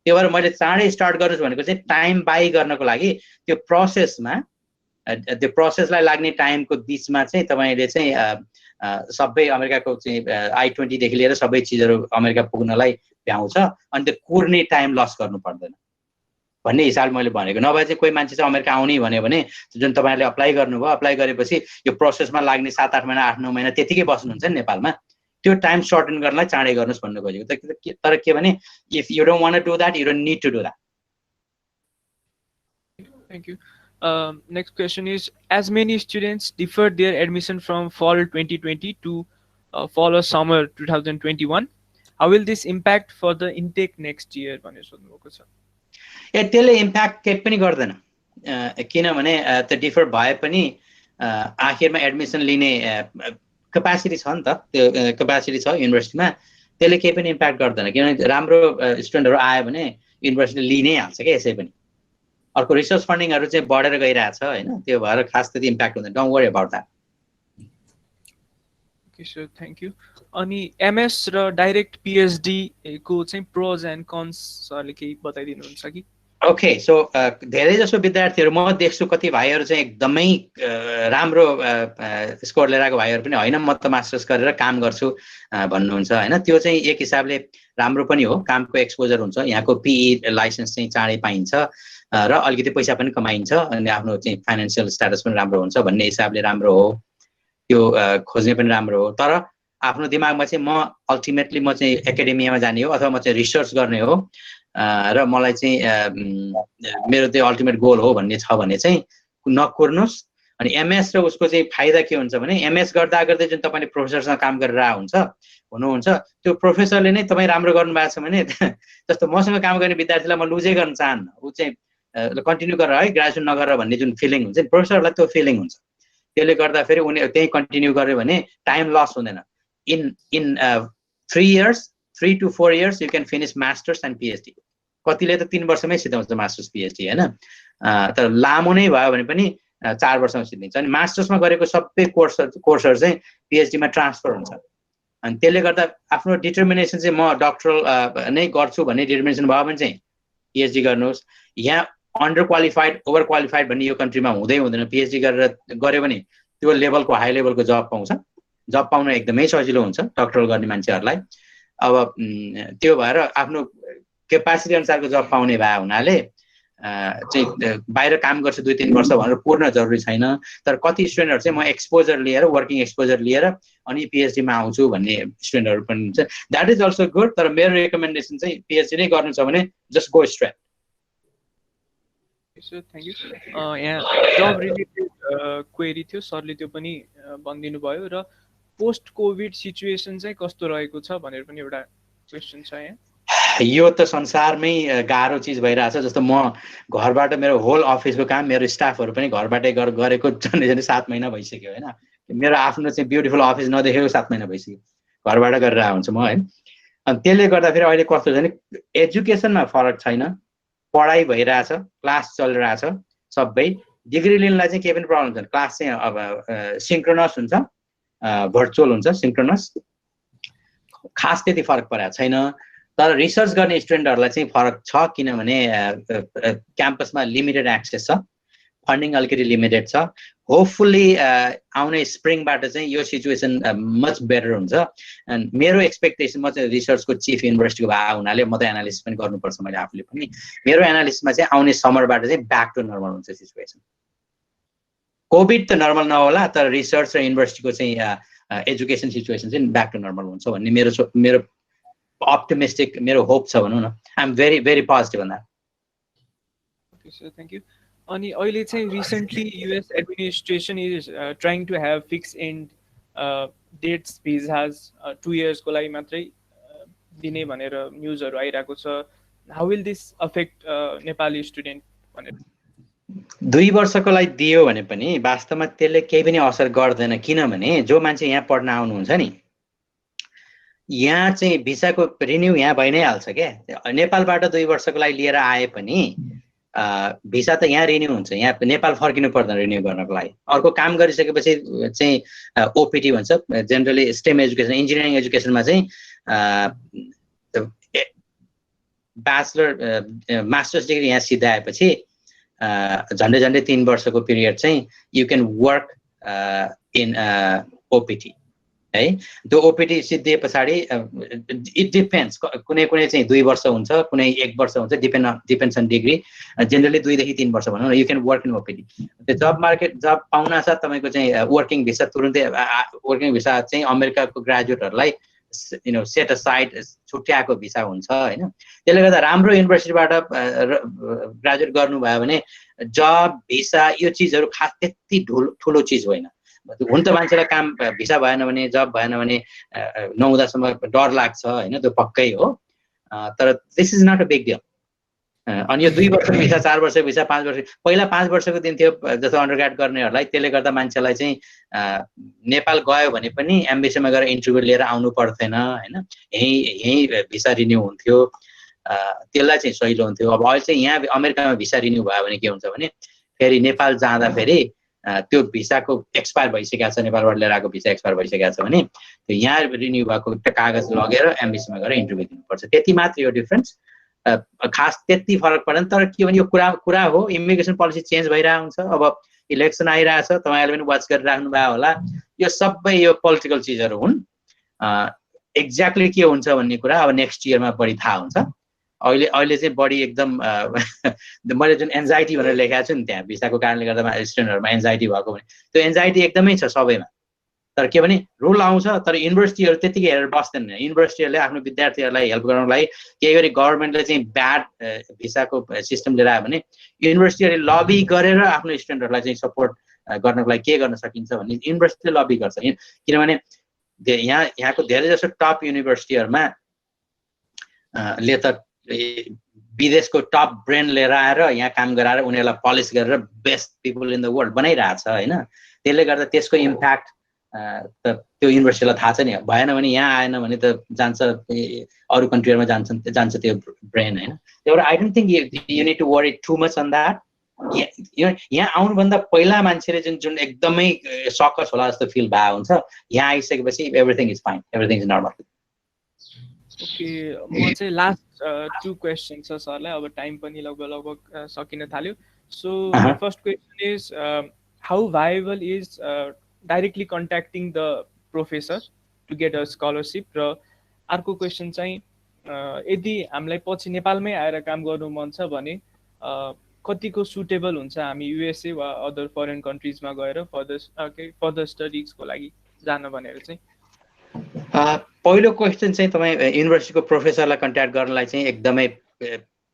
त्यो भएर मैले चाँडै स्टार्ट गर्नुहोस् भनेको चाहिँ टाइम बाई गर्नको लागि त्यो प्रोसेसमा त्यो प्रोसेसलाई लाग्ने टाइमको बिचमा चाहिँ तपाईँले चाहिँ सबै अमेरिकाको चाहिँ I-20 देखि लिएर सबै चिजहरू अमेरिका पुग्नलाई भ्याउँछ अनि त्यो कुर्ने टाइम लस गर्नु पर्दैन भन्ने हिसाबले मैले भनेको। नभए चाहिँ कोही मान्छे चाहिँ अमेरिका आउने भन्यो भने जुन तपाईँले अप्लाई गर्नुभयो, अप्लाई गरेपछि यो प्रोसेसमा लाग्ने 7-8 महिना 8-9 महिना त्यतिकै बस्नुहुन्छ नि नेपालमा, त्यो टाइम सर्टन गर्नलाई चाँडै गर्नुहोस् भन्नु खोजेको। तर के भने if you don't want to do that, you don't need to do that. Thank you. Next question is, as many students deferred their admission from fall 2020 to fall or summer 2021, how will this impact for the intake next year? त्यसले impact केही पनि गर्दैन, किनभने त्यो differ भए पनि आखिरमा admission लिने capacity छ नि त, त्यो क्यापासिटी छ युनिभर्सिटीमा, त्यसले केही पनि इम्प्याक्ट गर्दैन। किनभने राम्रो स्टुडेन्टहरू आयो भने युनिभर्सिटीले लिनै हाल्छ क्या यसै पनि। अर्को रिसर्च फन्डिङहरू चाहिँ बढेर गइरहेछ हैन, त्यो भएर खास त्यति इम्प्याक्ट हुँदैन। Don't worry about that. Okay sir, thank you. अनि एमएस र डाइरेक्ट पीएचडी को चाहिँ प्रोज एन्ड कन्स सरले केही बताइदिनुहुन्छ कि? ओके, सो धेरै जसो विद्यार्थीहरू म देख्छु, कति भाइहरू चाहिँ एकदमै राम्रो स्कोर लिएर आएको भाइहरू पनि होइन म त मास्टर्स गरेर काम गर्छु भन्नुहुन्छ हैन। त्यो चाहिँ एक हिसाबले राम्रो पनि हो, कामको एक्सपोजर हुन्छ, यहाँको पीई लाइसेन्स चाहिँ चाँडै पाइन्छ र अलिकति पैसा पनि कमाइन्छ अनि आफ्नो चाहिँ फाइनान्शियल स्ट्याटस पनि राम्रो हुन्छ भन्ने हिसाबले राम्रो हो, त्यो खोज्ने पनि राम्रो हो। तर आफ्नो दिमागमा चाहिँ म अल्टिमेटली म चाहिँ एकाडेमियामा जाने हो अथवा म चाहिँ रिसर्च गर्ने हो र मलाई चाहिँ मेरो त्यो अल्टिमेट गोल हो भन्ने छ भने चाहिँ नकुर्नुहोस्। अनि एमएस र उसको चाहिँ फाइदा के हुन्छ भने एमएस गर्दा गर्दै जुन तपाईँले प्रोफेसरसँग काम गरेर हुनुहुन्छ त्यो प्रोफेसरले नै तपाईँ राम्रो गर्नुभएको छ भने जस्तो मसँग काम गर्ने विद्यार्थीलाई म लुजै गर्न चाहन्न, ऊ चाहिँ कन्टिन्यू गरेर है ग्रेजुएसन नगरेर भन्ने जुन फिलिङ हुन्छ नि प्रोफेसरलाई त्यो फिलिङ हुन्छ। त्यसले गर्दा फेरि उनी त्यही कन्टिन्यू गर्यो भने टाइम लस हुँदैन। In 3 to 4 years you can finish masters and PhD। कतिले त 3 वर्षमै सिधाउँछ मास्टर्स PhD हैन, तर लामो नै भयो भने पनि 4 वर्षमा सिद्धिन्छ। अनि मास्टर्समा गरेको सबै कोर्सहरु चाहिँ PhD मा ट्रान्सफर हुन्छ। अनि त्यसले गर्दा आफ्नो डिटर्मिनेसन चाहिँ म डक्टरल नै गर्छु भन्ने डिटर्मिनेसन भयो भने चाहिँ PhD गर्नुहोस्। यहाँ अन्डर क्वालिफाइड ओभर क्वालिफाइड भन्ने यो कन्ट्रीमा हुँदै हुँदैन। PhD गरेर गर्यो भने त्यो लेभलको हाई लेभलको जब पाउँछ, जब पाउन एकदमै सजिलो हुन्छ डक्टरल गर्ने मान्छेहरूलाई। अब त्यो भएर आफ्नो क्यापासिटी अनुसारको जब पाउने भए हुनाले चाहिँ बाहिर काम गर्छु 2-3 वर्ष भनेर पूर्ण जरुरी छैन। तर कति स्टुडेन्टहरु चाहिँ म एक्सपोजर लिएर वर्किङ एक्सपोजर लिएर अनि PhD मा आउँछु भन्ने स्टुडेन्टहरु पनि हुन्छ। That is also good. तर मेरो रिकमेन्डेसन चाहिँ PhD नै गर्नु छ भने just go straight. Sir thank you. यहाँ जब रिलेटेड क्वेरी थियो, सरले त्यो पनि भनिदिनु भयो र पोस्ट कोभिड सिचुएसन चाहिँ कस्तो रहेको छ भनेर पनि एउटा क्वेशन छ यहाँ। यो त संसारमै गाह्रो चिज भइरहेछ। जस्तो म घरबाट मेरो होल अफिसको काम मेरो स्टाफहरु पनि घरबाटै गरेको झन् 7 महिना भइसक्यो हैन। मेरो आफ्नो चाहिँ ब्युटिफुल अफिस नदेखेको 7 महिना भइसक्यो, घरबाट गरेर आउँछु म है। अनि त्यसले गर्दा फेरि अहिले कस्तो छ भने एजुकेसनमा फरक छैन, पढाइ भइरहेछ, क्लास चलिरहेछ सबै। डिग्री लिनलाई चाहिँ केही पनि प्रब्लम छैन। क्लास चाहिँ अब सिन्क्रोनस हुन्छ, भर्चुअल हुन्छ, सिन्क्रोनस, खास त्यति फरक परेको छैन। तर रिसर्च गर्ने स्टुडेन्टहरुलाई चाहिँ फरक छ, किनभने क्याम्पसमा लिमिटेड एक्सेस छ, फन्डिङ अलिकति लिमिटेड छ। होपफुल्ली आउने स्प्रिङबाट चाहिँ यो सिचुएसन मच बेटर हुन्छ। एन्ड मेरो एक्सपेक्टेसन, म चाहिँ रिसर्चको चिफ युनिभर्सिटीको भए हुनाले म त एनालिसिस पनि गर्नुपर्छ मैले आफूले पनि। मेरो एनालिसिसमा चाहिँ आउने समरबाट चाहिँ ब्याक टु नर्मल हुन्छ सिचुएसन। कोभिड त नर्मल नहोला, तर रिसर्च र युनिभर्सिटीको चाहिँ एजुकेसन सिचुएसन चाहिँ ब्याक टु नर्मल हुन्छ भन्ने मेरो optimistic, मेरो होप छ भनौँ न। I am very very positive on that. Okay sir thank you. अनि अहिले चाहिँ recently US administration is trying to have fix end dates visas 2 years को लागि मात्रै दिने भनेर न्यूजहरु आइरहेको छ। How will this affect Nepali student भनेर? 2 वर्षको लागि दियो भने पनि वास्तवमा त्यसले केही पनि असर गर्दैन, किनभने जो मान्छे यहाँ पढ्न आउनुहुन्छ नि, यहाँ चाहिँ भिसाको रिन्यू यहाँ भइ नै हाल्छ क्या। नेपालबाट 2 वर्षको लागि लिएर आए पनि भिसा त यहाँ रिन्यू हुन्छ, यहाँ नेपाल फर्किनु पर्दैन रिन्यू गर्नको लागि। अर्को काम गरिसकेपछि चाहिँ ओपिटी भन्छ, जेनरली स्टेम एजुकेसन, इन्जिनियरिङ एजुकेसनमा चाहिँ ब्याचलर मास्टर्स डिग्री यहाँ सिधाएपछि झन्डै झन्डै 3 वर्षको पिरियड चाहिँ you can work in OPT है। त्यो ओपिटी सिद्धिए पछाडि इट डिपेन्ड्स, कुनै कुनै चाहिँ 2 वर्ष हुन्छ, कुनै 1 वर्ष हुन्छ, डिपेन्ड्स अन डिग्री। जेनरली 2 देखि 3 वर्ष भनौँ न, you can work in OPT. त्यो जब पाउन साथ तपाईँको चाहिँ वर्किङ भिसा तुरुन्तै, वर्किङ भिसा चाहिँ अमेरिकाको ग्रेजुएटहरूलाई सेट असाइड छुट्याएको भिसा हुन्छ होइन। त्यसले गर्दा राम्रो युनिभर्सिटीबाट ग्रेजुएट गर्नुभयो भने जब भिसा यो चिजहरू खास त्यति ठुलो चिज होइन। हुन त मान्छेलाई काम भिसा भएन भने, जब भएन भने नहुँदासम्म डर लाग्छ होइन, त्यो पक्कै हो। तर this is not a big deal. अनि यो 2 वर्षको भिसा, 4 वर्षको भिसा, 5 वर्ष, पहिला 5 वर्षको दिन्थ्यो जस्तो अन्डरग्रेड गर्नेहरूलाई। त्यसले गर्दा मान्छेलाई चाहिँ नेपाल गयो भने पनि एम्बेसीमा गएर इन्टरभ्यू लिएर आउनु पर्थेन होइन, यहीँ भिसा रिन्यू हुन्थ्यो। त्यसलाई चाहिँ सहिलो हुन्थ्यो। अब अहिले चाहिँ यहाँ अमेरिकामा भिसा रिन्यू भयो भने के हुन्छ भने फेरि नेपाल जाँदाखेरि त्यो भिसाको एक्सपायर भइसकेको छ, नेपालबाट लिएर आएको भिसा एक्सपायर भइसकेको छ भने त्यो यहाँ रिन्यू भएको कागज लगेर एम्बेसीमा गएर इन्टरभ्यू दिनुपर्छ। त्यति मात्र यो डिफरेन्स, खास त्यति फरक पर्दैन। तर के भने यो कुरा हो, इमिग्रेसन पोलिसी चेन्ज भइरहेको हुन्छ। अब इलेक्सन आइरहेछ, तपाईँहरूले पनि वाच गरिराख्नु भयो होला। यो सबै यो पोलिटिकल चिजहरू हुन्। एक्ज्याक्टली के हुन्छ भन्ने कुरा अब नेक्स्ट इयरमा बढी थाहा हुन्छ। अहिले चाहिँ बढी एकदम मैले जुन एन्जाइटी भनेर लेखेको छु नि त्यहाँ, भिसाको कारणले गर्दा स्टुडेन्टहरूमा एन्जाइटी भएको भने त्यो एन्जाइटी एकदमै छ सबैमा। तर के भने रुल आउँछ, तर युनिभर्सिटीहरू त्यतिकै हेरेर बस्दैन। युनिभर्सिटीहरूले आफ्नो विद्यार्थीहरूलाई हेल्प गर्नलाई केही गरी गभर्मेन्टले चाहिँ ब्याड भिसाको सिस्टम लिएर आयो भने युनिभर्सिटीहरूले लबी गरेर आफ्नो स्टुडेन्टहरूलाई चाहिँ सपोर्ट गर्नको लागि के गर्न सकिन्छ भन्ने युनिभर्सिटीले लबी गर्छ। किनभने यहाँको धेरै जसो टप युनिभर्सिटीहरूमा ले त विदेशको टप ब्रेन लिएर आएर यहाँ काम गराएर उनीहरूलाई पलिस गरेर best people in the world बनाइरहेछ होइन। त्यसले गर्दा त्यसको इम्प्याक्ट त्यो युनिभर्सिटीलाई थाहा छ नि। भएन भने यहाँ आएन भने त जान्छ अरू कन्ट्रीहरूमा जान्छ त्यो ब्रेन होइन। त्यही भएर I don't think you need to worry too much on that. यहाँ आउनुभन्दा पहिला मान्छेले जुन एकदमै सकस होला जस्तो फिल भएको हुन्छ, यहाँ आइसकेपछि everything is fine, everything is normal. Okay, म चाहिँ लास्ट 2 क्वेसन छ सरलाई, अब टाइम पनि लगभग सकिन थाल्यो। So first question is how viable is directly contacting the professor to get a scholarship? र अर्को क्वेसन चाहिँ यदि हामीलाई पछि नेपालमै आएर काम गर्नु मन छ भने कतिको सुटेबल हुन्छ हामी युएसए वा अदर फरेन कन्ट्रिजमा गएर फर्दर स्टडिजको लागि जान भनेर चाहिँ? पहिलो क्वेसन चाहिँ तपाईँ युनिभर्सिटीको प्रोफेसरलाई कन्ट्याक्ट गर्नलाई चाहिँ एकदमै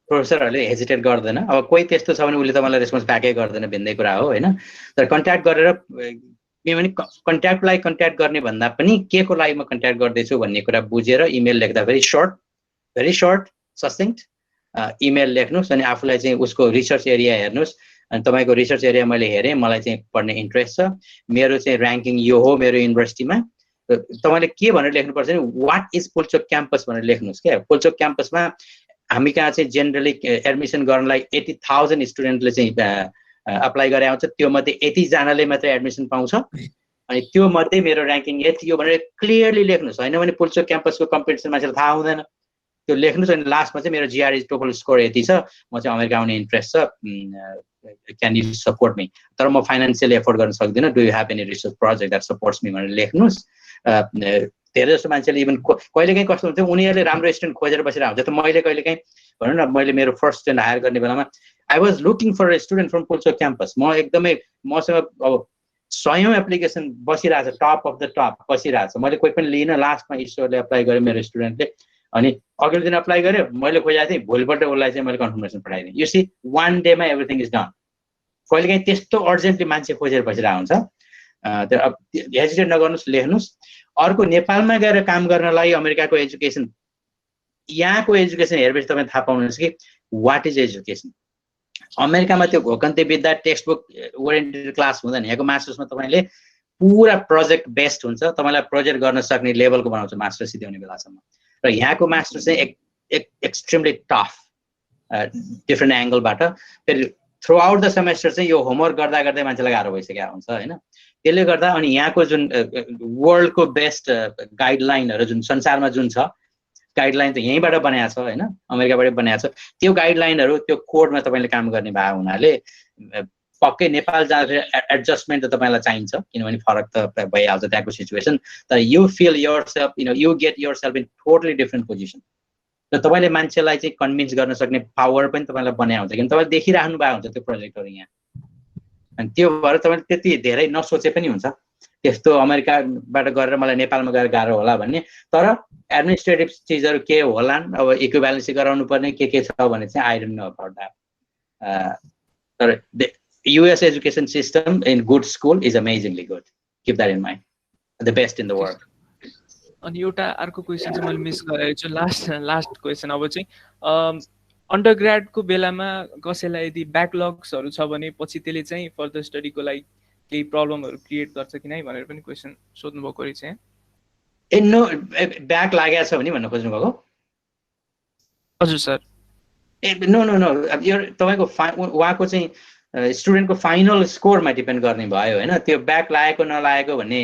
प्रोफेसरहरूले हेजिटेट गर्दैन। अब कोही त्यस्तो छ भने उसले तपाईँलाई रेस्पोन्स ब्याकै गर्दैन, भिन्दै कुरा हो होइन। तर कन्ट्याक्ट गरेर किनभने कन्ट्याक्टलाई कन्ट्याक्ट गर्ने भन्दा पनि के को लागि म कन्ट्याक्ट गर्दैछु भन्ने कुरा बुझेर इमेल लेख्दा भेरी सर्ट ससिङ्क्ट इमेल लेख्नुहोस्। अनि आफूलाई चाहिँ उसको रिसर्च एरिया हेर्नुहोस्। अनि तपाईँको रिसर्च एरिया मैले हेरेँ, मलाई चाहिँ पढ्ने इन्ट्रेस्ट छ, मेरो चाहिँ ऱ्याङ्किङ यो हो मेरो युनिभर्सिटीमा। तपाईँले के भनेर लेख्नुपर्छ भने वाट इज पुल्चोक क्याम्पस भनेर लेख्नुहोस् क्या। पुल्चोक क्याम्पसमा हामी कहाँ चाहिँ जेनरली एडमिसन गर्नलाई 80,000 स्टुडेन्टले चाहिँ अप्लाई गरे आउँछ, त्यो मध्ये 80जनाले मात्रै एडमिसन पाउँछ। अनि त्यो मध्ये मेरो ऱ्याङ्किङ यति हो भनेर क्लियरली लेख्नुहोस्। होइन भने पुल्चोक क्याम्पसको कम्पिटिसन मान्छेलाई थाहा हुँदैन, त्यो लेख्नुहोस्। अनि लास्टमा चाहिँ मेरो जिआरई टोफल स्कोर यति छ, म चाहिँ अमेरिका आउने इन्ट्रेस्ट छ, क्यान यु सपोर्ट मी, तर म फाइनेन्सियली एफोर्ड गर्न सक्दिनँ, do you have any research project that supports me भनेर लेख्नुहोस्। धेरै जस्तो मान्छेले इभन कहिलेकाहीँ कस्तो हुन्छ उनीहरूले राम्रो स्टुडेन्ट खोजेर बसिरहेको हुन्छ। त मैले कहिलेकाहीँ भनौँ न, मैले मेरो फर्स्ट स्टुडेन्ट हायर गर्ने बेलामा I was looking for a student from Pulchowk campus. म एकदमै मसँग अब 100औं एप्लिकेसन बसिरहेको छ, टप अफ द टप बसिरहेको छ। मैले कोही पनि लिइनँ, लास्टमा ईश्वरले अप्लाई गरेँ मेरो स्टुडेन्टले। अनि अघिल्लो दिन अप्लाई गरेँ, मैले खोजेको थिएँ, भोलिपल्ट उसलाई चाहिँ मैले कन्फर्मेसन पठाइदिएँ। यु सी, वान डेमा एभ्रिथिङ इज डन। कहिलेकाहीँ त्यस्तो अर्जेन्टली मान्छे खोजेर बसिरहेको हुन्छ। त्यो अब हेजिटेट नगर्नुहोस्, लेख्नुहोस्। अर्को, नेपालमा गएर काम गर्नलाई अमेरिकाको एजुकेसन, यहाँको एजुकेसन हेरेपछि तपाईँ थाहा पाउनुहुन्छ कि वाट इज एजुकेसन। अमेरिकामा त्यो घोकन्ते विद्या टेक्स्ट बुक ओरिएन्टेड क्लास हुँदैन। यहाँको मास्टर्समा तपाईँले पुरा प्रोजेक्ट बेस्ड हुन्छ, तपाईँलाई प्रोजेक्ट गर्न सक्ने लेभलको बनाउँछ मास्टर्स सिध्याउने बेलासम्म। र यहाँको मास्टर्स चाहिँ एक्सट्रिमली टफ डिफ्रेन्ट एङ्गलबाट। फेरि थ्रु आउट द सेमेस्टर चाहिँ यो होमवर्क गर्दा गर्दै मान्छेलाई गाह्रो भइसकेको हुन्छ होइन। त्यसले गर्दा अनि यहाँको जुन वर्ल्डको बेस्ट गाइडलाइनहरू जुन संसारमा जुन छ गाइडलाइन त यहीँबाट बनाएको छ होइन, अमेरिकाबाटै बनाएको छ। त्यो गाइडलाइनहरू त्यो कोडमा तपाईँले काम गर्ने भएको हुनाले पक्कै नेपाल जाँदाखेरि एडजस्टमेन्ट त तपाईँलाई चाहिन्छ, किनभने फरक त भइहाल्छ त्यहाँको सिचुएसन। तर you feel yourself you get yourself in totally different position. र तपाईँले मान्छेलाई चाहिँ कन्भिन्स गर्न सक्ने पावर पनि तपाईँलाई बनाएको हुन्छ, किन तपाईँले देखिराख्नु भएको हुन्छ त्यो प्रोजेक्टहरू यहाँ। अनि त्यो भएर तपाईँले त्यति धेरै नसोचे पनि हुन्छ त्यस्तो अमेरिकाबाट गरेर मलाई नेपालमा गएर गाह्रो होला भन्ने। तर एडमिनिस्ट्रेटिभ चिजहरू के होलान्, अब इक्विभ्यालेन्सी गराउनु पर्ने के छ भने चाहिँ I don't know about that. तर US education system in good school is amazingly good. Keep that in mind. The best in the world. अनि एउटा अर्को क्वेसन चाहिँ मैले मिस गरेको छु, लास्ट क्वेसन। अब चाहिँ अन्डर को बेलामा कसैलाई यदि ब्याकलग्सहरू छ भने पछि त्यसले चाहिँ फर्दर स्टडीको लागि केही प्रब्लमहरू क्रिएट गर्छ कि नै भनेर पनि क्वेसन सोध्नु भएको रहेछ। ए नो, ब्याक लागेको छ भने भन्न खोज्नु भएको? हजुर सर। ए नो नो नो, अब यो तपाईँको उहाँको चाहिँ स्टुडेन्टको फाइनल स्कोरमा डिपेन्ड गर्ने भयो होइन। त्यो ब्याक लागेको नलागेको भन्ने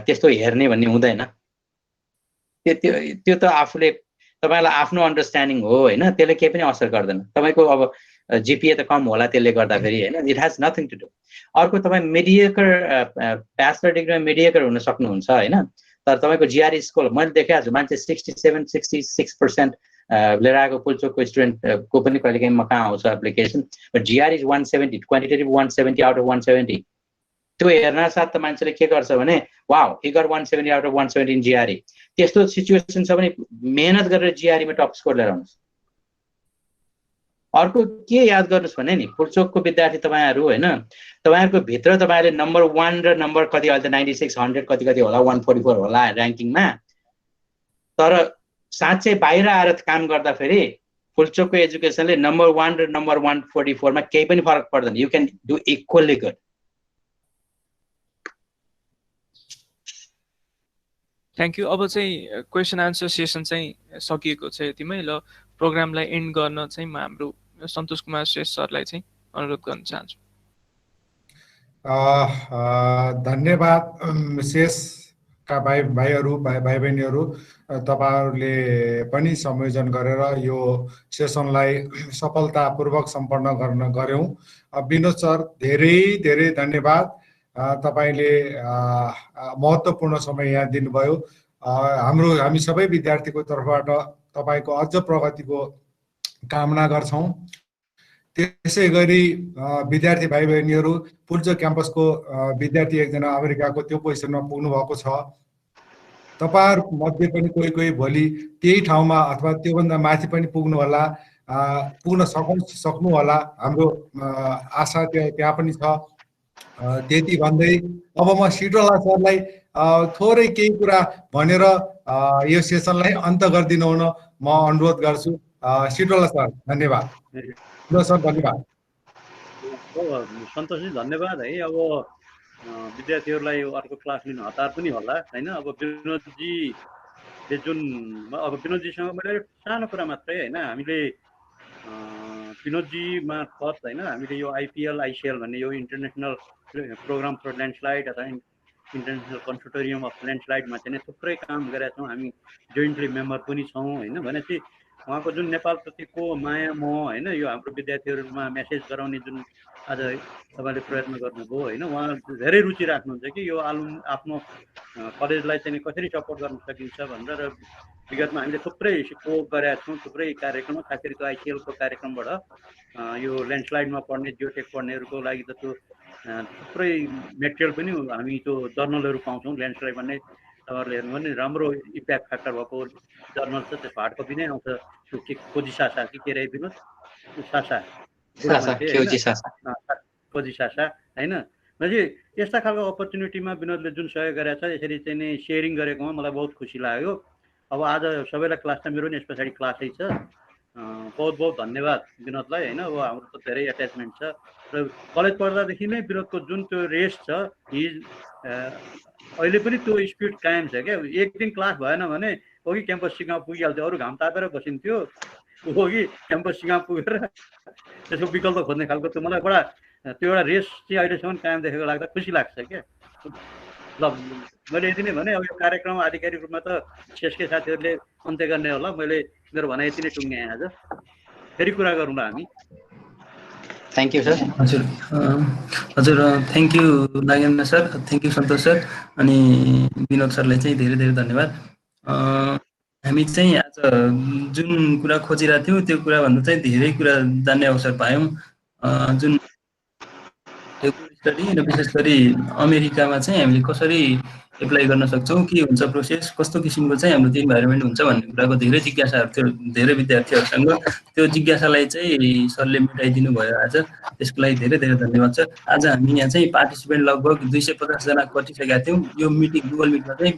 त्यस्तो हेर्ने भन्ने हुँदैन। त्यो त आफूले तपाईँलाई आफ्नो अन्डरस्ट्यान्डिङ हो होइन, त्यसले केही पनि असर गर्दैन। तपाईँको अब जिपिए त कम होला त्यसले गर्दाखेरि होइन, it has nothing to do. अर्को तपाईँ मिडिएकर ब्याचलर डिग्रीमा मिडिएकर हुन सक्नुहुन्छ होइन, तर तपाईँको जिआरई स्कोर मैले देखाएको छु मान्छे 67-66% लिएर आएको पुल्चोकको स्टुडेन्टको पनि कहिलेकाहीँ म कहाँ आउँछ application, but GRE is 170, quantitative 170 out of 170। त्यो हेर्न साथ त मान्छेले के गर्छ भने wow he got 170 out of 170 in GRE. त्यस्तो सिचुएसन छ भने मेहनत गरेर जिआरईमा टप स्कोर लिएर आउनुहोस्। अर्को के याद गर्नुहोस् भने नि, पुल्चोकको विद्यार्थी तपाईँहरू होइन, तपाईँहरूको भित्र तपाईँले नम्बर 1 र नम्बर कति अहिले त 96, 100 कति होला, 144 होला ऱ्याङ्किङमा। तर साँच्चै बाहिर आएर काम गर्दाखेरि पुल्चोकको एजुकेसनले नम्बर 1 र नम्बर 144 मा केही पनि फरक पर्दैन। You can do equally good. Thank you. अब चाहिँ क्वेसन आन्सर सेसन चाहिँ सकिएको छ यतिमै। ल प्रोग्रामलाई एन्ड गर्न चाहिँ म हाम्रो सन्तोष कुमार श्रेष्ठ सरलाई चाहिँ अनुरोध गर्न चाहन्छु। धन्यवाद शेषका भाइ बहिनीहरू, तपाईँहरूले पनि संयोजन गरेर यो सेसनलाई सफलतापूर्वक सम्पन्न गर्यौँ। विनोद सर धेरै धेरै धन्यवाद। तपाईले महत्त्वपूर्ण समय यहाँ दिनुभयो। हामी सबै विद्यार्थीको तर्फबाट तपाईको अझ प्रगतिको कामना गर्छौं। त्यसै गरी विद्यार्थी भाइ बहिनीहरू, पुल्चोक क्याम्पसको विद्यार्थी एकजना अमेरिकाको त्यो पोजिसनमा पुग्नु भएको छ। तपाईहरु मध्ये पनि कोही भोलि त्यही ठाउँमा अथवा त्योभन्दा माथि पनि पुग्नु होला, पुग्न सक्नु होला। हाम्रो आशा त्यहाँ पनि छ। त्यति भन्दै अब म सिटोला सरलाई थोरै केही कुरा भनेर यो सेसनलाई अन्त गरिदिनु हुन म अनुरोध गर्छु। सिटोला सर धन्यवाद। सर धन्यवाद। सन्तोषजी धन्यवाद है। अब विद्यार्थीहरूलाई अर्को क्लास लिन हतार पनि होला हैन। अब विनोदजीले जुन विनोदजीसँग मैले सानो कुरा मात्रै हैन, हामीले विनोदजी मार्फत हैन हामीले यो आइपिएल आइसिएल भन्ने यो इन्टरनेसनल प्रोग्राम फर ल्यान्डस्लाइड अथवा इन्टरनेसनल कन्सोर्टियम अफ ल्यान्डस्लाइडमा चाहिँ थुप्रै काम गरेका छौँ। हामी जोइन्टली मेम्बर पनि छौँ हैन। भनेपछि उहाँको जुन नेपालप्रतिको माया मोह हैन, यो हाम्रो विद्यार्थीहरूमा मेसेज गराउने जुन आज तपाईँले प्रयत्न गर्नुभयो हैन, उहाँ धेरै रुचि राख्नुहुन्छ कि यो आफ्नो कलेजलाई चाहिँ कसरी सपोर्ट गर्न सकिन्छ भनेर। र विगतमा हामीले थुप्रै कोप गरेका छौँ, थुप्रै कार्यक्रम, खास गरी त्यो आइसिएलको कार्यक्रमबाट यो ल्यान्डस्लाइडमा पढ्ने जियोटेक पढ्नेहरूको लागि त त्यो थुप्रै मेटेरियल पनि हामी त्यो जर्नलहरू पाउँछौँ। ल्यान्डस्लाइड भन्ने तपाईँहरूले हेर्नु भने राम्रो इम्प्याक्ट फ्याक्टर भएको जर्नल छ, त्यसको हार्ड कपी नै आउँछ। त्यो के खोजी सासा कि के रे विनोद, सासा खोजी सासा होइन। भनेपछि यस्ता खालको अपर्च्युनिटीमा विनोदले जुन सहयोग गरेको छ, यसरी चाहिँ नि सेयरिङ गरेकोमा मलाई बहुत खुसी लाग्यो। अब आज सबैलाई क्लास त मेरो नि यस पछाडि क्लासै छ। बहुत बहुत धन्यवाद विनोदलाई होइन। अब हाम्रो त धेरै एट्याचमेन्ट छ र कलेज पढ्दादेखि नै विनोदको जुन त्यो रेस छ, अहिले पनि त्यो स्पिड कायम छ क्या। एक दिन क्लास भएन भने हो कि क्याम्पस सिङमा पुगिहाल्थ्यो, अरू घाम तापेर बसिन्थ्यो, हो कि क्याम्पस सिङमा पुगेर त्यसको विकल्प खोज्ने खालको त्यो मलाई बडा त्यो एउटा रेस चाहिँ अहिलेसम्म कायम देखेको लाग्दा खुसी लाग्छ क्या। ल मैले यति नै भने। अब यो कार्यक्रम आधिकारिक रूपमा त शेषकै साथीहरूले अन्त्य गर्ने होला। मैले मेरो भनाइ यति नै टुङ्ग्याएँ आज। फेरि कुरा गरौँला हामी। Thank you sir. हजुर हजुर thank you Nagendra sir, thank you Santosh sir अनि विनोद सरलाई चाहिँ धेरै धेरै धन्यवाद। हामी चाहिँ आज जुन कुरा खोजिरहेको थियौँ त्यो कुराभन्दा चाहिँ धेरै कुरा जान्ने अवसर पायौँ। जुन स्टडी र विशेष गरी अमेरिकामा चाहिँ हामीले कसरी एप्लाई गर्न सक्छौँ, के हुन्छ प्रोसेस, कस्तो किसिमको चाहिँ हाम्रो त्यो इन्भाइरोमेन्ट हुन्छ भन्ने कुराको धेरै जिज्ञासाहरू थियो धेरै विद्यार्थीहरूसँग। त्यो जिज्ञासालाई चाहिँ सरले मेटाइदिनु भयो आज, त्यसको लागि धेरै धेरै धन्यवाद सर। आज हामी यहाँ चाहिँ पार्टिसिपेन्ट लगभग 250 जना कटिसकेका थियौँ। यो मिटिङ गुगल मिटमा चाहिँ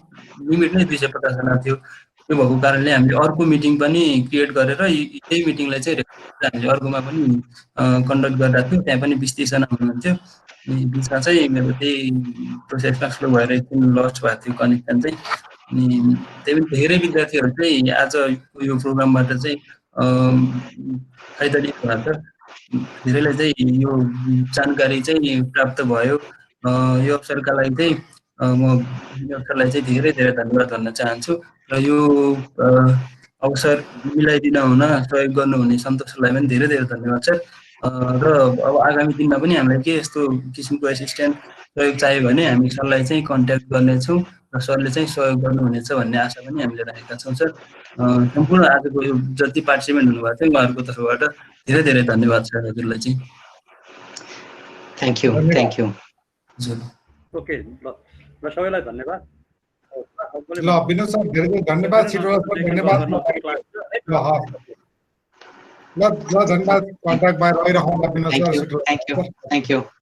लिमिट नै 250 जना थियो। त्यो भएको कारणले हामीले अर्को मिटिङ पनि क्रिएट गरेर यही मिटिङलाई चाहिँ हामीले अर्कोमा पनि कन्डक्ट गरिरहेको थियौँ। त्यहाँ पनि 20-30 जना हुनुहुन्थ्यो। बिचमा चाहिँ मेरो त्यही प्रोसेसमा स्लो भएर एकछिन लस्ट भएको थियो कनेक्सन चाहिँ। अनि त्यही पनि धेरै विद्यार्थीहरू चाहिँ आज यो प्रोग्रामबाट चाहिँ फाइदा लिनु भएको छ। धेरैलाई चाहिँ यो जानकारी चाहिँ प्राप्त भयो। यो अवसरका लागि चाहिँ म अवसरलाई चाहिँ धेरै धेरै धन्यवाद भन्न चाहन्छु। र यो अवसर मिलाइदिन हुन सहयोग गर्नुहुने सन्तोषलाई पनि धेरै धेरै धन्यवाद सर। र अब आगामी दिनमा पनि हामीलाई के यस्तो किसिमको एसिस्टेन्ट सहयोग चाहियो भने हामी सरलाई चाहिँ कन्ट्याक्ट गर्नेछौँ र सरले चाहिँ सहयोग गर्नुहुनेछ भन्ने आशा पनि हामीले राखेका छौँ सर। सम्पूर्ण आजको यो जति पार्टिसिपेन्ट हुनुभएको थियो उहाँहरूको तर्फबाट धेरै धेरै धन्यवाद सर हजुरलाई चाहिँ। Thank you thank you. हजुर ओके ल सबैलाई धन्यवाद। ल विनोद सर धेरै धेरै धन्यवाद। श्रीनिवास सर धन्यवाद। ल धन्यवाद। कन्ट्याक्टमा रहिरहँदा विनोद सर। Thank you.